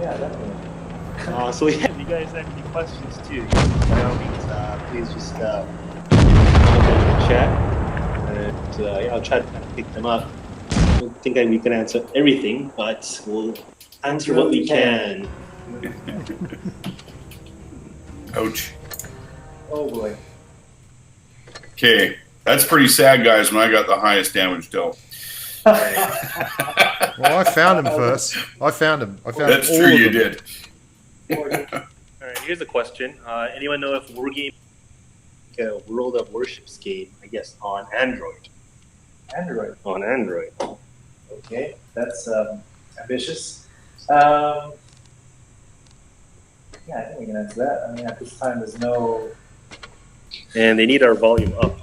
Yeah, definitely. So yeah, if you guys have any questions too, by all means, please just comment in the chat, and yeah, I'll try to kind of pick them up. I don't think we can answer everything, but we'll answer what we can. Ouch. Oh boy. Okay, that's pretty sad, guys, when I got the highest damage dealt. Well, I found him first. I found him. That's all true, of you them. did. Alright, here's a question. Anyone know if Wargaming a World of Warships game, I guess, on Android? Android. On Android. Okay, that's ambitious. Yeah, I think we can answer that. I mean, at this time, there's no. And they need our volume up.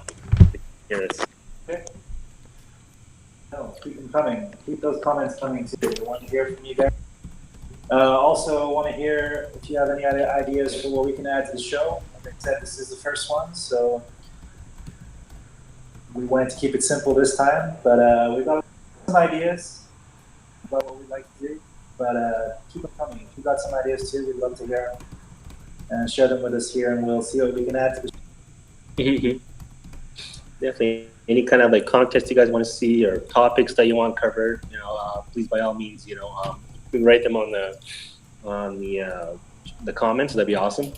Hear us. Okay. No, keep them coming. Keep those comments coming too. We want to hear from you guys. Also, want to hear if you have any other ideas for what we can add to the show. Like I said, this is the first one, so we wanted to keep it simple this time. But we've got some ideas about what we'd like to do. But keep them coming. If you've got some ideas too, we'd love to hear them. And share them with us here, and we'll see what we can add to the show. Definitely. Any kind of like contests you guys want to see or topics that you want covered, please by all means, you can write them on the comments. That'd be awesome.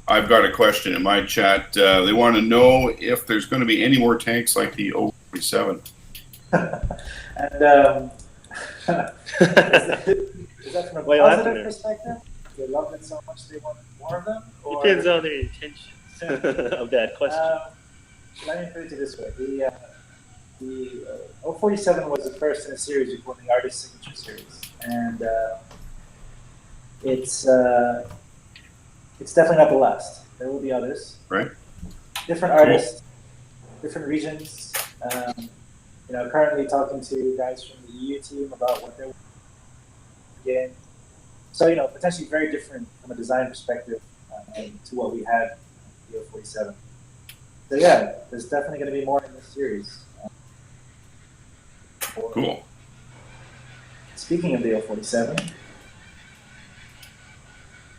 I've got a question in my chat. They want to know if there's going to be any more tanks like the 047. And is that from a positive perspective? They loved it so much they wanted more of them? Or? Depends on their intentions of that question. Let me put it this way. The 047 was the first in a series we called the Artist Signature Series. And it's definitely not the last. There will be others. Right. Different artists, different regions. Currently talking to guys from the EU team about what they're doing. So, potentially very different from a design perspective to what we had in the 047. So, yeah, there's definitely going to be more in this series. Cool. Speaking of the 047,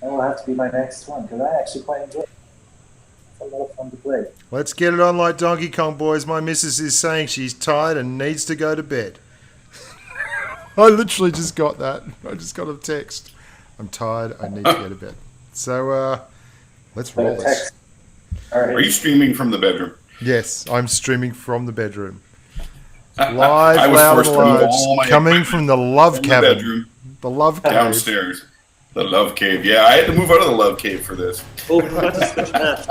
that will have to be my next one because I actually quite enjoy it. It's a lot of fun to play. Let's get it on like Donkey Kong, boys. My missus is saying she's tired and needs to go to bed. I literally just got that. I just got a text. I'm tired. I need to go to bed. So let's roll this. All right. Are you streaming from the bedroom? Yes, I'm streaming from the bedroom. I Live, was loud forced and to move loud, all my coming from the love from the cabin. bedroom The love cave. downstairs. The love cave. Yeah, I had to move out of the love cave for this. Oh, we forgot to switch maps.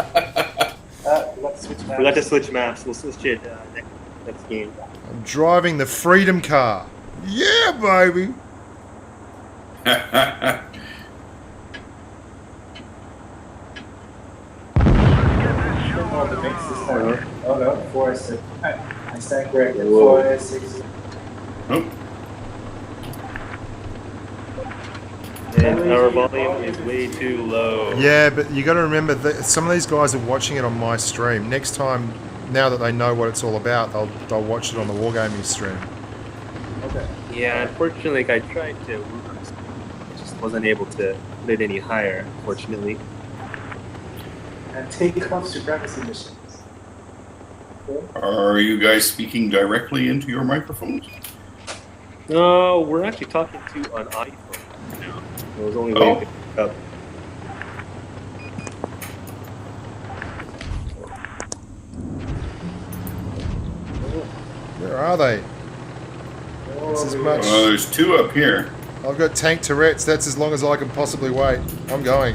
We got to switch maps. Forgot to switch maps. We'll switch it next game. I'm driving the Freedom car. Yeah, baby. Oh, the mix this time. Oh no, 4-6. I stand corrected. Whoa. 4-6. Oh, And our volume is way too low. Yeah, but you got to remember that some of these guys are watching it on my stream. Next time, now that they know what it's all about, they'll watch it on the Wargaming stream. Okay. Yeah, unfortunately, I tried to. I just wasn't able to put it any higher, unfortunately. And take off supremacy missions. Okay. are you guys speaking directly into your microphones? No, we're actually talking to an iPhone now. It was only way to pick it up. Where are they? This is much. Oh, there's two up here. I've got tank Tourette's. That's as long as I can possibly wait. I'm going.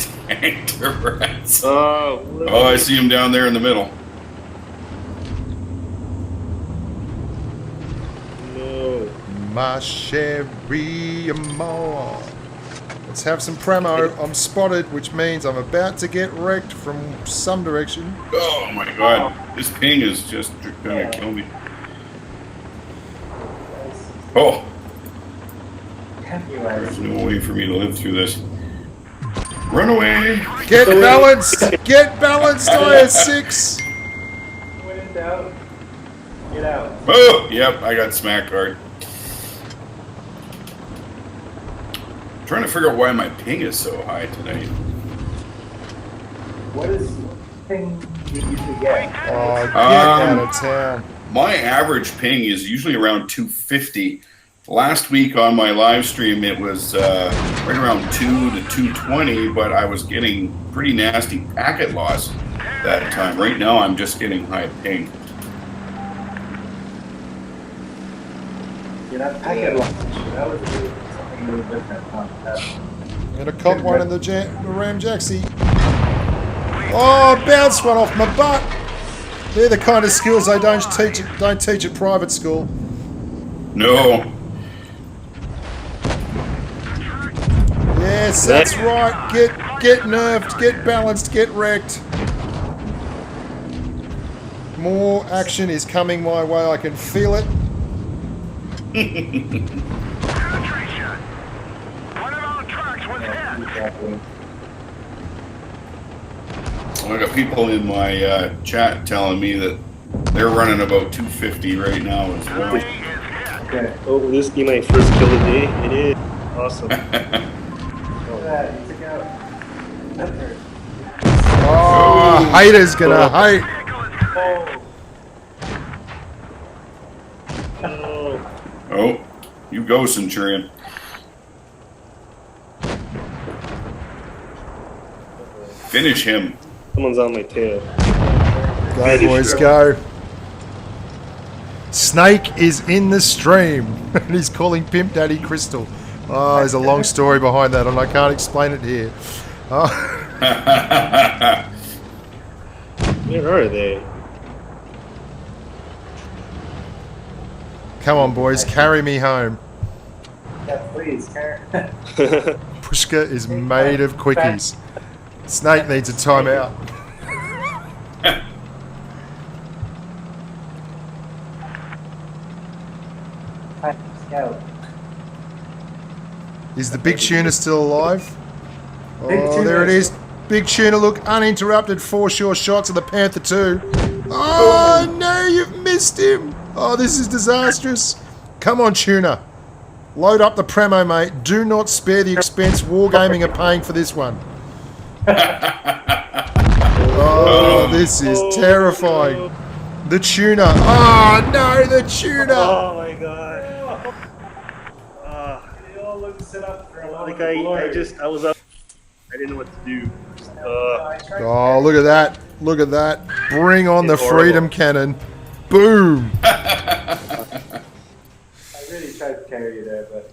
Tourette's. Oh, Oh, I see him down there in the middle. no. My Sherry more. Let's have some premo. I'm spotted, which means I'm about to get wrecked from some direction. Oh my god. This ping is just gonna kill me. Oh, there's no way for me to live through this. Run away! Get balanced! Get balanced, IS6! When in doubt, get out. Oh, yep, I got smacked hard. Trying to figure out why my ping is so high tonight. What is thing you usually get? Oh, get out of town. My average ping is usually around 250. Last week on my live stream, it was right around 2 to 220, but I was getting pretty nasty packet loss that time. Right now, I'm just getting high ping. You're not packet launch. That was something a little different. And a cop one in the Ram Jaxie. Oh, bounce one off my butt. They're the kind of skills they don't teach at private school. No. Yes, that's right. Get nerfed, get balanced, get wrecked. More action is coming my way. I can feel it. I got people in my chat telling me that they're running about 250 right now as well. Okay. Oh, will this be my first kill of the day? It is. Awesome. Look at that. You took out. Another. Oh, haters gonna hate. Oh. Oh, you go, Centurion. Finish him. Someone's on my tail. Go, boys, go. Snake is in the stream. And he's calling Pimp Daddy Crystal. Oh, there's a long story behind that, and I can't explain it here. Oh. Where are they? Come on, boys, carry me home. Yeah, please, Karen. Bushka is made of quickies. Snake needs a timeout. Scout. Is the big tuna still alive? Big Oh, tuna. there it is. Big tuna, look, uninterrupted 4 sure shots of the Panther 2. Oh, no, you've missed him. Oh, this is disastrous. Come on, tuna. Load up the premo, mate. Do not spare the expense. Wargaming are paying for this one. Oh, this is terrifying. The tuna. Oh, no, the tuna. Oh my god. They all look set up for a lot Like of I glory. was up. I didn't know what to do. Oh, look at that. Look at that. Bring on the It's horrible. freedom cannon. Boom. I really tried to carry you there, but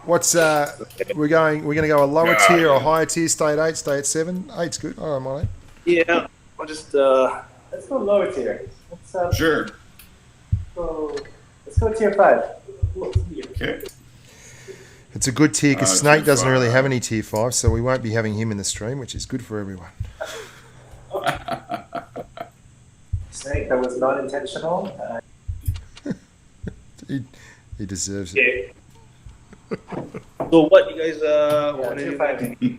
What's we're gonna go a lower tier or a higher tier, stay at 8, stay at 7. 8's good. Oh, my. Yeah. I'll just let's go lower tier. Let's Sure. let's go tier 5. Okay. It's a good tier because Tier Snake doesn't 5. really have any tier 5, so we won't be having him in the stream, which is good for everyone. Snake, that was not intentional. He deserves it. okay. So what you guys want to tier do? 5.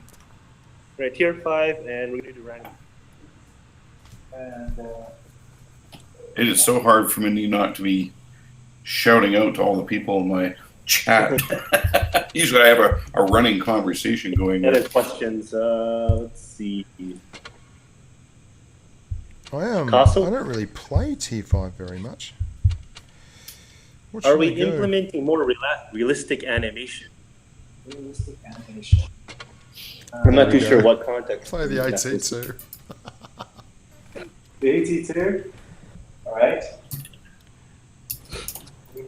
Right, tier 5, and we're gonna do random. And It is so hard for me not to be shouting out to all the people in my chat. Usually I have a running conversation going on. Other questions? Let's see. I Castle? don't really play tier 5 very much. What Are should we go? implementing more realistic animation? realistic animation. I'm not There too we sure go. what context. Play the that is. AT2. The AT2. All right.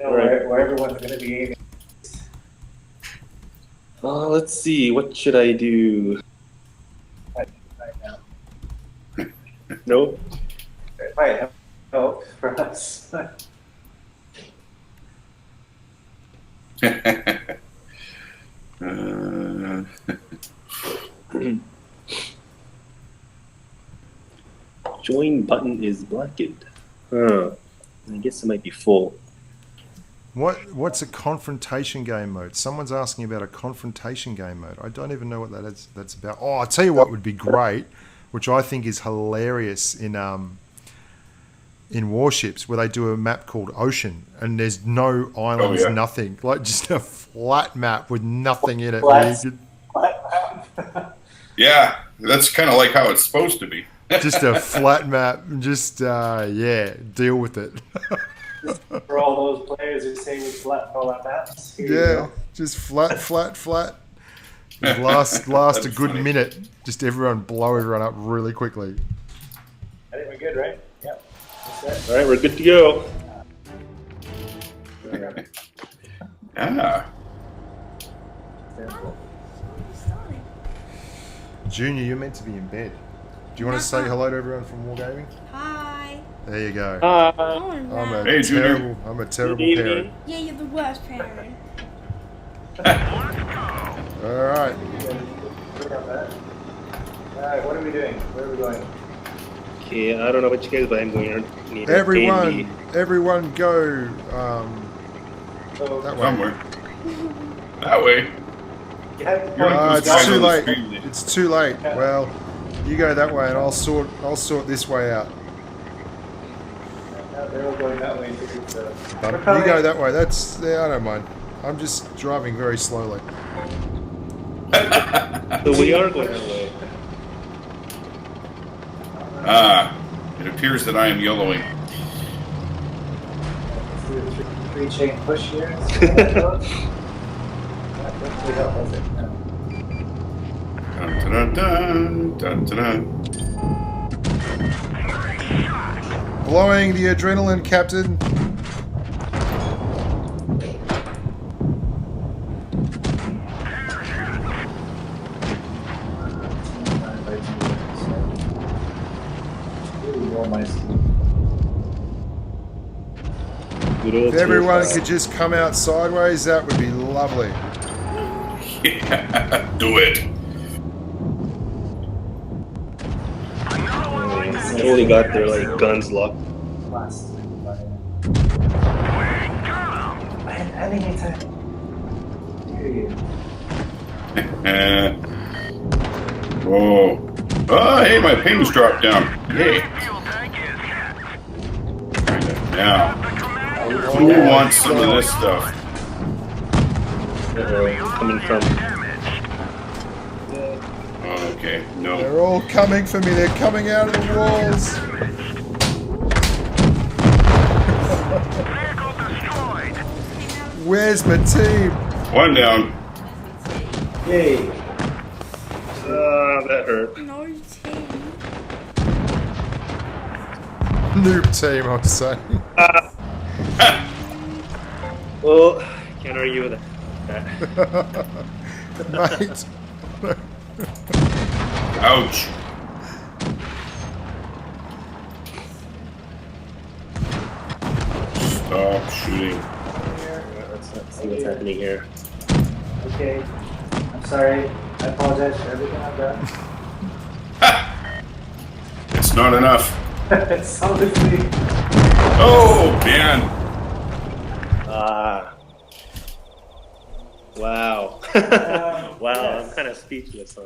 know Right. where everyone's going to be aiming. Let's see. What should I do? Right now. Nope. It might help for us. Join button is blackened. Huh. I guess it might be full. What's a confrontation game mode? Someone's asking about a confrontation game mode. I don't even know what that's about. Oh, I'll tell you what would be great, which I think is hilarious in Warships, where they do a map called Ocean, and there's no islands, nothing, like just a flat map with nothing in it. Yeah, that's kind of like how it's supposed to be. Just a flat map. Just deal with it. For all those players who say we flatten all our maps. Just flat. Last a good minute. Just blow everyone up really quickly. I think we're good, right? Yeah. All right, we're good to go. Yeah. Junior, you're meant to be in bed. Do you want to say hello to everyone from Wargaming? Hi. There you go. Oh, I'm no. a terrible parent. Yeah, you're the worst parent. All right. Alright, what are we doing? Where are we going? Okay, I don't know what you guys, but I'm going to Everyone go that way. Somewhere. That way. It's too late. It's too late. Well, you go that way, and I'll sort this way out. They're all going that way. But you go that way. I don't mind. I'm just driving very slowly. So we are going that way. It appears that I am yellowing. Let's do a three-chain push here. That definitely help, does it? No. Dun, dun, dun, dun, dun. Blowing the adrenaline, Captain. If everyone could just come out sideways, that would be lovely. Yeah, do it. They only got their guns locked. Last. Enemy time. Hear you. Oh, hey, my ping's dropped down. Yay. Now, who wants some of this stuff? Coming from. Okay, no. They're all coming for me. They're coming out of the walls. Where's my team? One down. Yay. That hurt. No team. Noob team, I'd say. Well, can't argue with that. Mate. Ouch. Stop shooting. Let's see what's happening here. Okay. I'm sorry. I apologize for everything I've done. It's not enough. It's honestly. Oh, man. Wow. Wow, I'm kind of speechless.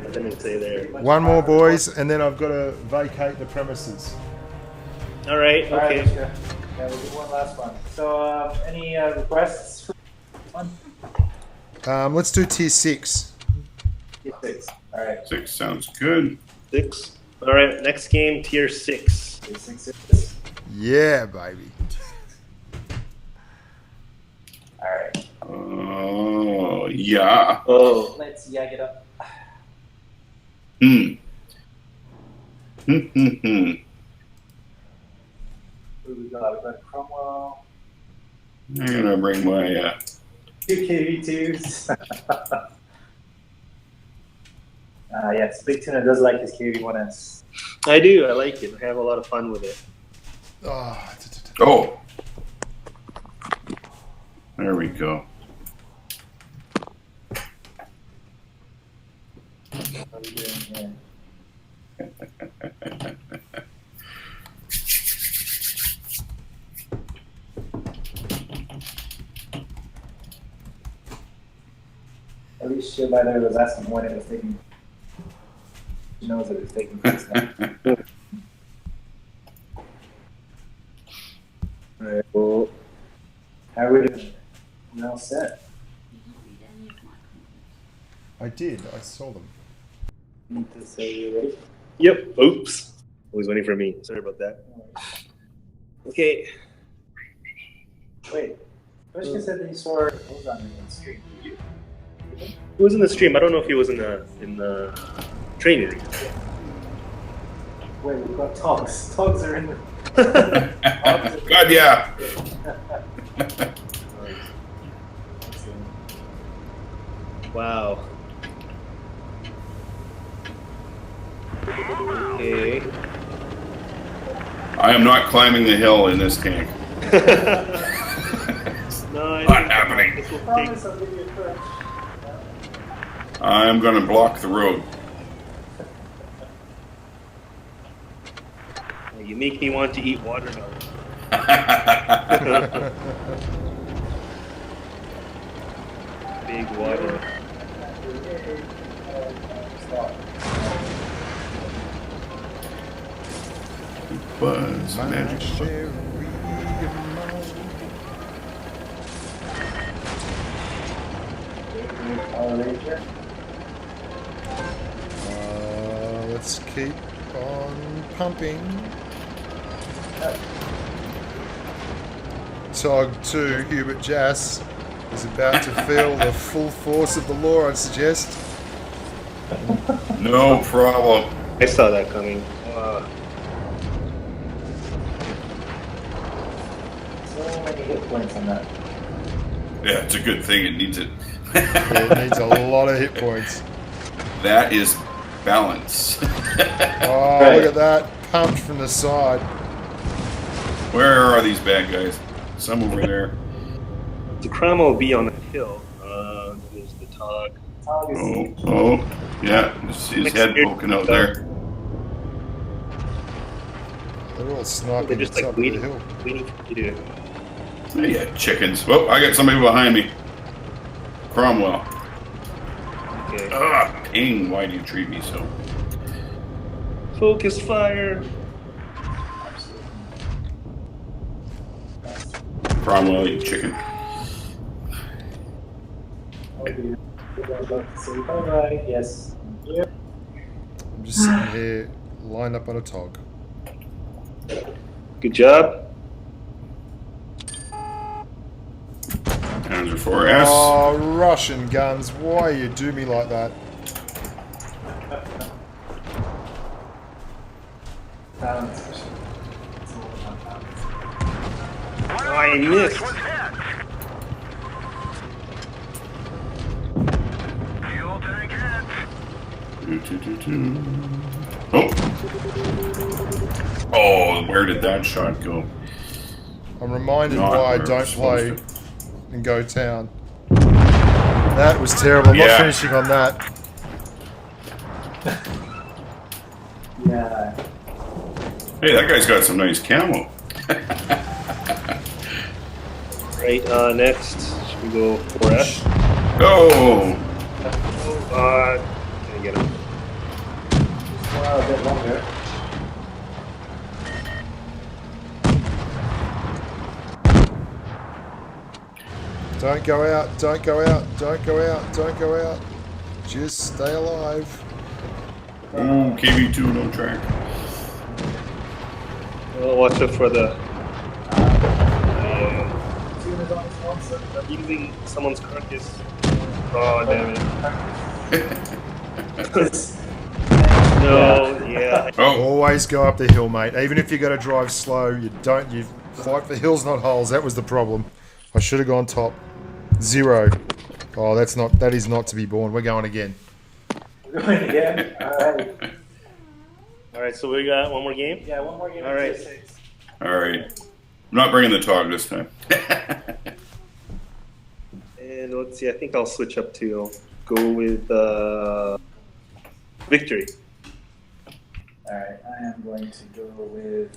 Nothing to say there. One more, boys, and then I've got to vacate the premises. All right, All right, okay. yeah, we'll do one last one. So, any requests for one? Let's do tier 6. Six. All right. 6 sounds good. 6. All right, next game, tier 6. Tier 6 is. Yeah, baby. All right. Oh, yeah. Oh. Let's yag it up. Hmm. Who we got? We got Cromwell. I'm gonna bring my. 2 KV2s. Yes, Big Tuna does like his KV1S. I do. I like it. I have a lot of fun with it. Oh, there we go. How are we doing here? At least she by there was asking when it was taking. She knows that it's taking place now. Alright, well, How are we doing? We're all set. I did. I saw them. Need to say you're ready. yep. Oops. Always waiting for me. Sorry about that. Okay. Wait, Bushka said that you saw her clothes on the street. He was in the stream. I don't know if he was in the training. Wait, we've got togs. Togs are in the. God, yeah. Wow. Okay. I am not climbing the hill in this tank. No, I Not think happening. this will take. Promise I'll give you a push. I'm gonna block the road. You make me want to eat watermelon. Big water. Was magic. Let's keep on pumping. Tog 2, Hubert JASS, is about to feel the full force of the law, I'd suggest. No problem. I saw that coming. So many hit points on that. Yeah, it's a good thing. It needs it. It needs a lot of hit points. That is balance. Oh, Right. look at that. Pumped from the side. Where are these bad guys? Some over there. The crime will be on the hill. There's the Tog. Tog is Oh, yeah. Just see his head poking out there. They're all They're sniping just the top like of the waiting, hill. waiting for you to. Yeah, chickens. Oh, I got somebody behind me. Cromwell. Okay. Ah, ping. Why do you treat me so? Focus fire. Cromwell, you chicken. Say bye-bye. Yes. Yep. I'm just sitting here, lined up on a Tog. Good job. Panzer 4S. Oh, Russian guns, why you do me like that? Balance. Oh, I missed. Oh. Oh, where did that shot go? I'm reminded Not why I where it don't was play supposed in Go Town. That was terrible. I'm Yeah. not finishing on that. Yeah. Hey, that guy's got some nice camo. Right, next, should we go 4S? Oh! Can I get him? Well, a bit longer. Don't go out, don't go out, don't go out, don't go out. Just stay alive. Ooh, KV2, no track. Well, watch out for the. Tune is on sponsor. I'm using someone's carcass. Oh, damn it. No, yeah. Oh, Always go up the hill, mate. Even if you got to drive slow, you fight for hills, not holes. That was the problem. I should have gone top. 0. Oh, that is not to be born. We're going again. We're going again. All right. All right, so we got one more game. Yeah, one more game. All right. 6. All right. I'm not bringing the tog this time. And let's see. I think I'll switch up to go with victory. All right, I am going to go with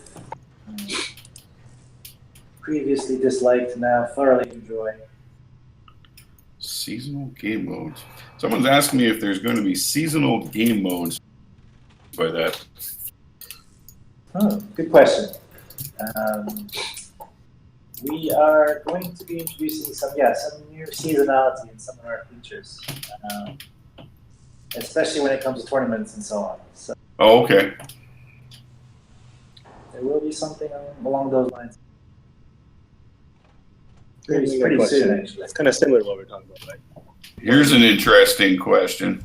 previously disliked, now thoroughly enjoy. Seasonal game modes. Someone's asking me if there's going to be seasonal game modes by that. Oh, good question. We are going to be introducing some new seasonality in some of our features, especially when it comes to tournaments and so on. So Oh, okay. there will be something along those lines. Pretty Pretty soon, actually. It's kind of similar to what we're talking about, right? Here's an interesting question.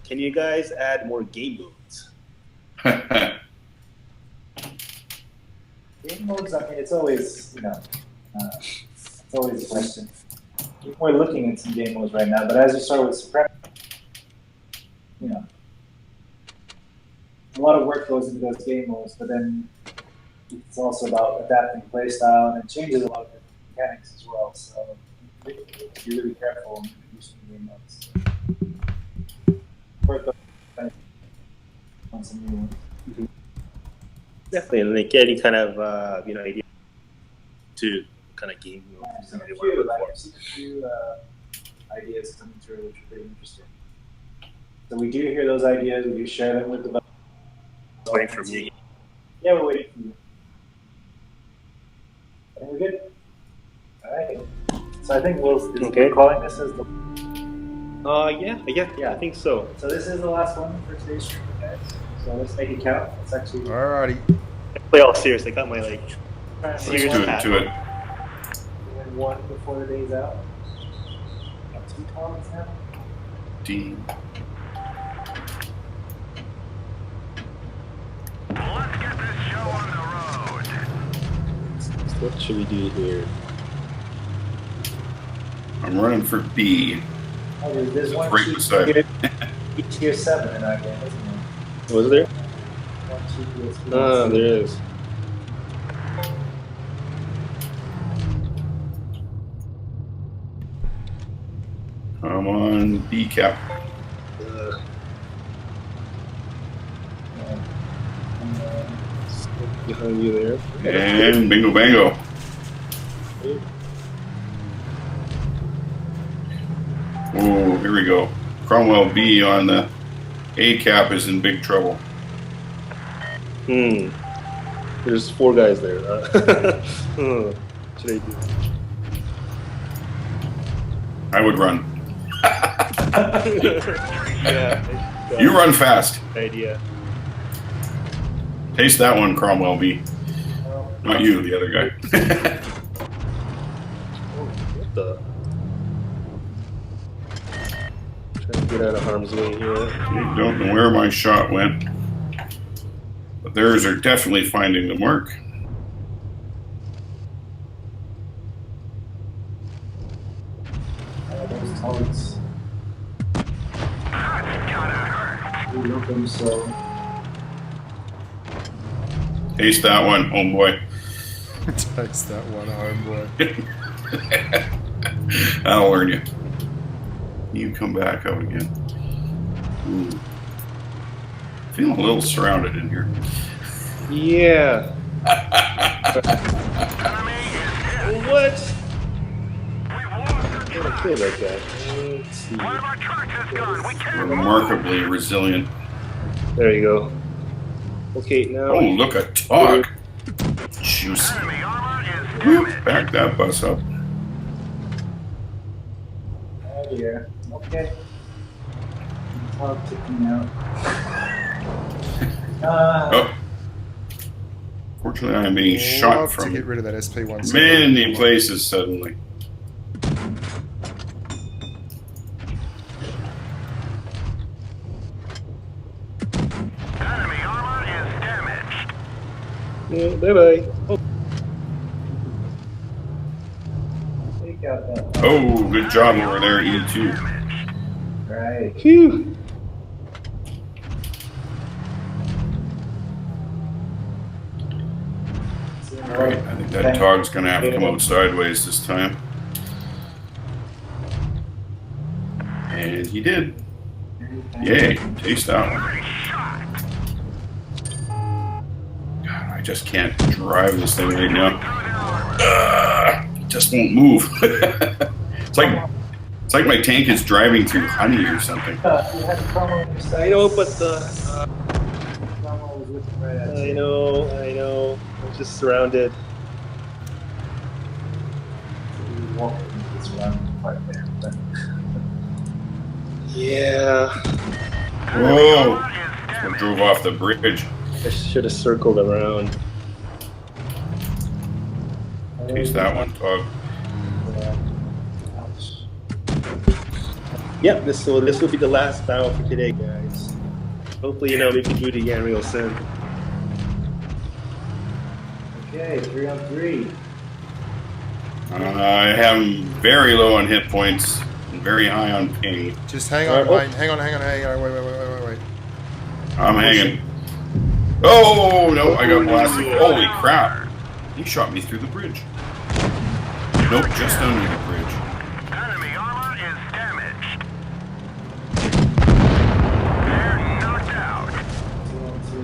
Can you guys add more game modes? Game modes, I mean, it's always, it's always a question. We're looking at some game modes right now, but as you start with Supreme, a lot of work goes into those game modes, but then it's also about adapting playstyle, and it changes a lot of the mechanics as well, so you have to be really careful when introducing game modes. Work on some new ones. Definitely, and like any kind of idea to kind of game modes. I've seen they a wanna few, look for. I've seen a few ideas coming through, which are pretty interesting. So we do hear those ideas, we do share them with the Waiting for me. Yeah, we're waiting for you. I think we're good. All right. So I think we're calling this as the. Yeah, I think so. So this is the last one for today's stream, guys. So let's make it count. Let's actually Alrighty. Play all serious. I got my try and Let's Serious do it. hat. To it. win one before the day's out. Got 2 comments now. D. Let's get this show on the road. What should we do here? I'm running for B. Oh, there's one Right cheat beside tier, tier 7 in our game, isn't there? Was there? One cheat USB. Ah, there is. I'm on B cap. Behind you there. And bingo bango. Oh, here we go. Cromwell B on the A cap is in big trouble. There's 4 guys there. What should I do? I would run. Yeah. You run fast. Idea. Taste that one, Cromwell B. Not you, the other guy. What the? Trying to get out of harm's way here. I don't know where my shot went. But theirs are definitely finding the mark. Those toads. That's gotta hurt. We love them so. Taste that one, homeboy. Takes that one, homeboy. That'll learn you. You come back out again. Ooh. Feeling a little surrounded in here. Yeah. What? We've lost I'm gonna kill that guy. Let's see. one of our trucks is gone. We can't move. Remarkably resilient. There you go. Okay, now. Oh, look at talk. Juicy. Enemy armor is Whoop, damaged. back that bus up. Oh dear. Okay. Talk ticking out. Oh. Fortunately, I'm being shot Love to from get rid of that SP1. many places suddenly. Enemy armor is damaged. Yeah, bye bye. Oh. Oh, good job over there, E2. Right. Phew. All right, I think that tog's going to have to come out sideways this time. And he did. Yay, taste that one. God, I just can't drive this thing right now. It just won't move. It's like my tank is driving through honey or something. You had the promo on your side. I know, but the Promo was looking right at I you. know. I'm just surrounded. You walked into this round part there. But Yeah, Whoa! I drove off the bridge. I should have circled around. Taste that one, Tog. Yep, this will be the last battle for today, guys. Hopefully, we can do it again real soon. Okay, 3-on-3. I am very low on hit points and very high on ping. Just hang on, Wayne. Hang on. Wait. I'm hanging. Oh, no, I got blasted. Holy crap. He shot me through the bridge. Nope, just under the bridge. Enemy armor is damaged. They're knocked out. 2-on-2.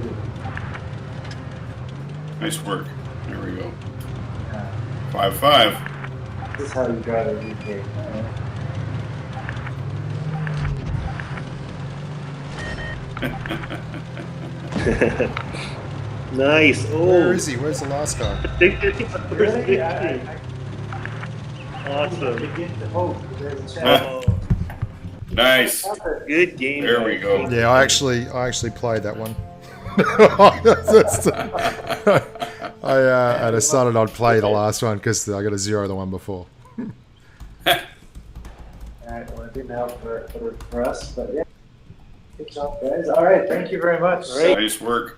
Nice work. There we go. 5-5. This is how you drive a UK. Nice. Where Oh, is he? Where's the last guy? victory. Really? I Awesome. begin to hope there's a chance. Oh, Nice. good game. There we guys. go. Yeah, I actually played that one. I decided I'd play the last one because I got a 0 the one before. Alright, well, it didn't help for us, but yeah. Good job, guys. Alright, thank you very much. All right. Nice work.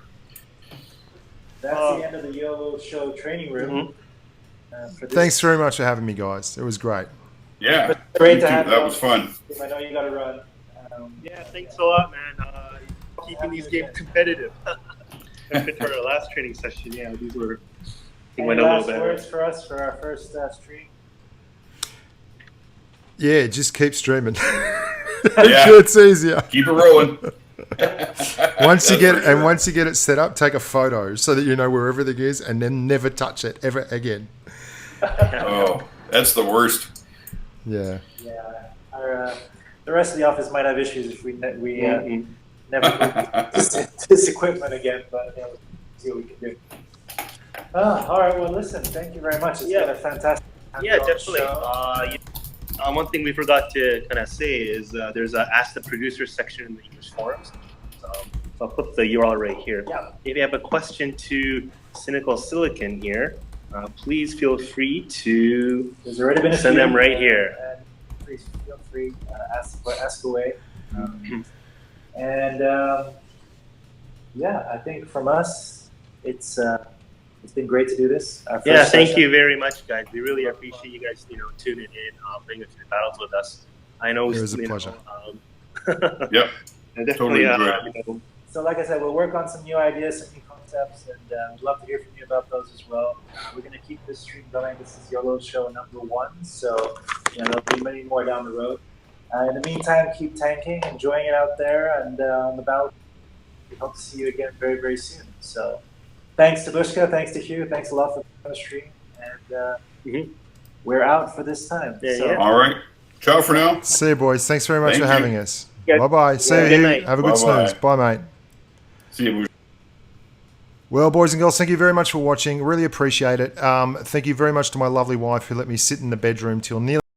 That's the end of the YOLO Show training room. For this. Thanks very much for having me, guys. It was great. Yeah. Great to have you. That was fun. I know you got to run. Yeah, thanks a lot, man. Keeping these games competitive. Compared to our last training session, yeah, these were. Any went a little last better. words for us for our first stream? Yeah, just keep streaming. Yeah. It's easier. Keep it rolling. Once you That's for sure. get it set up, take a photo so that you know where everything is, and then never touch it ever again. Oh, that's the worst. Yeah. Yeah. Our, the rest of the office might have issues if we never move this equipment again, but we'll see what we can do. All right. Well, listen. Thank you very much. It's been a fantastic time Yeah, on the definitely. show. One thing we forgot to kind of say is there's a Ask the Producer section in the English forums. So I'll put the URL right here. Yeah. If you have a question to Cynical Silicon here, please feel free to There's already been a send few, them right here. And please feel free ask away. Yeah, I think from us, it's been great to do this. Our first Yeah, thank session. you very much, guys. We really appreciate you guys, tuning in, bringing the battles with us. I know It was a pleasure. Yep. Definitely, Totally So like I said, we'll work on some new ideas, some new concepts, and we'd love to hear from you about those as well. We're going to keep this stream going. This is YOLO Show #1, so there'll be many more down the road. In the meantime, keep tanking, enjoying it out there, and on the battle. We hope to see you again very, very soon. So thanks to Bushka, thanks to Hugh, thanks a lot for the stream, and we're out for this time. Yeah, so, yeah. All right. Ciao for now. See you, boys. Thanks very much Thank for you. having us. Yeah. Bye-bye. See Good you. night. Have a good Bye-bye. snooze. Bye, mate. See you. Well, boys and girls, thank you very much for watching. Really appreciate it. Thank you very much to my lovely wife who let me sit in the bedroom till nearly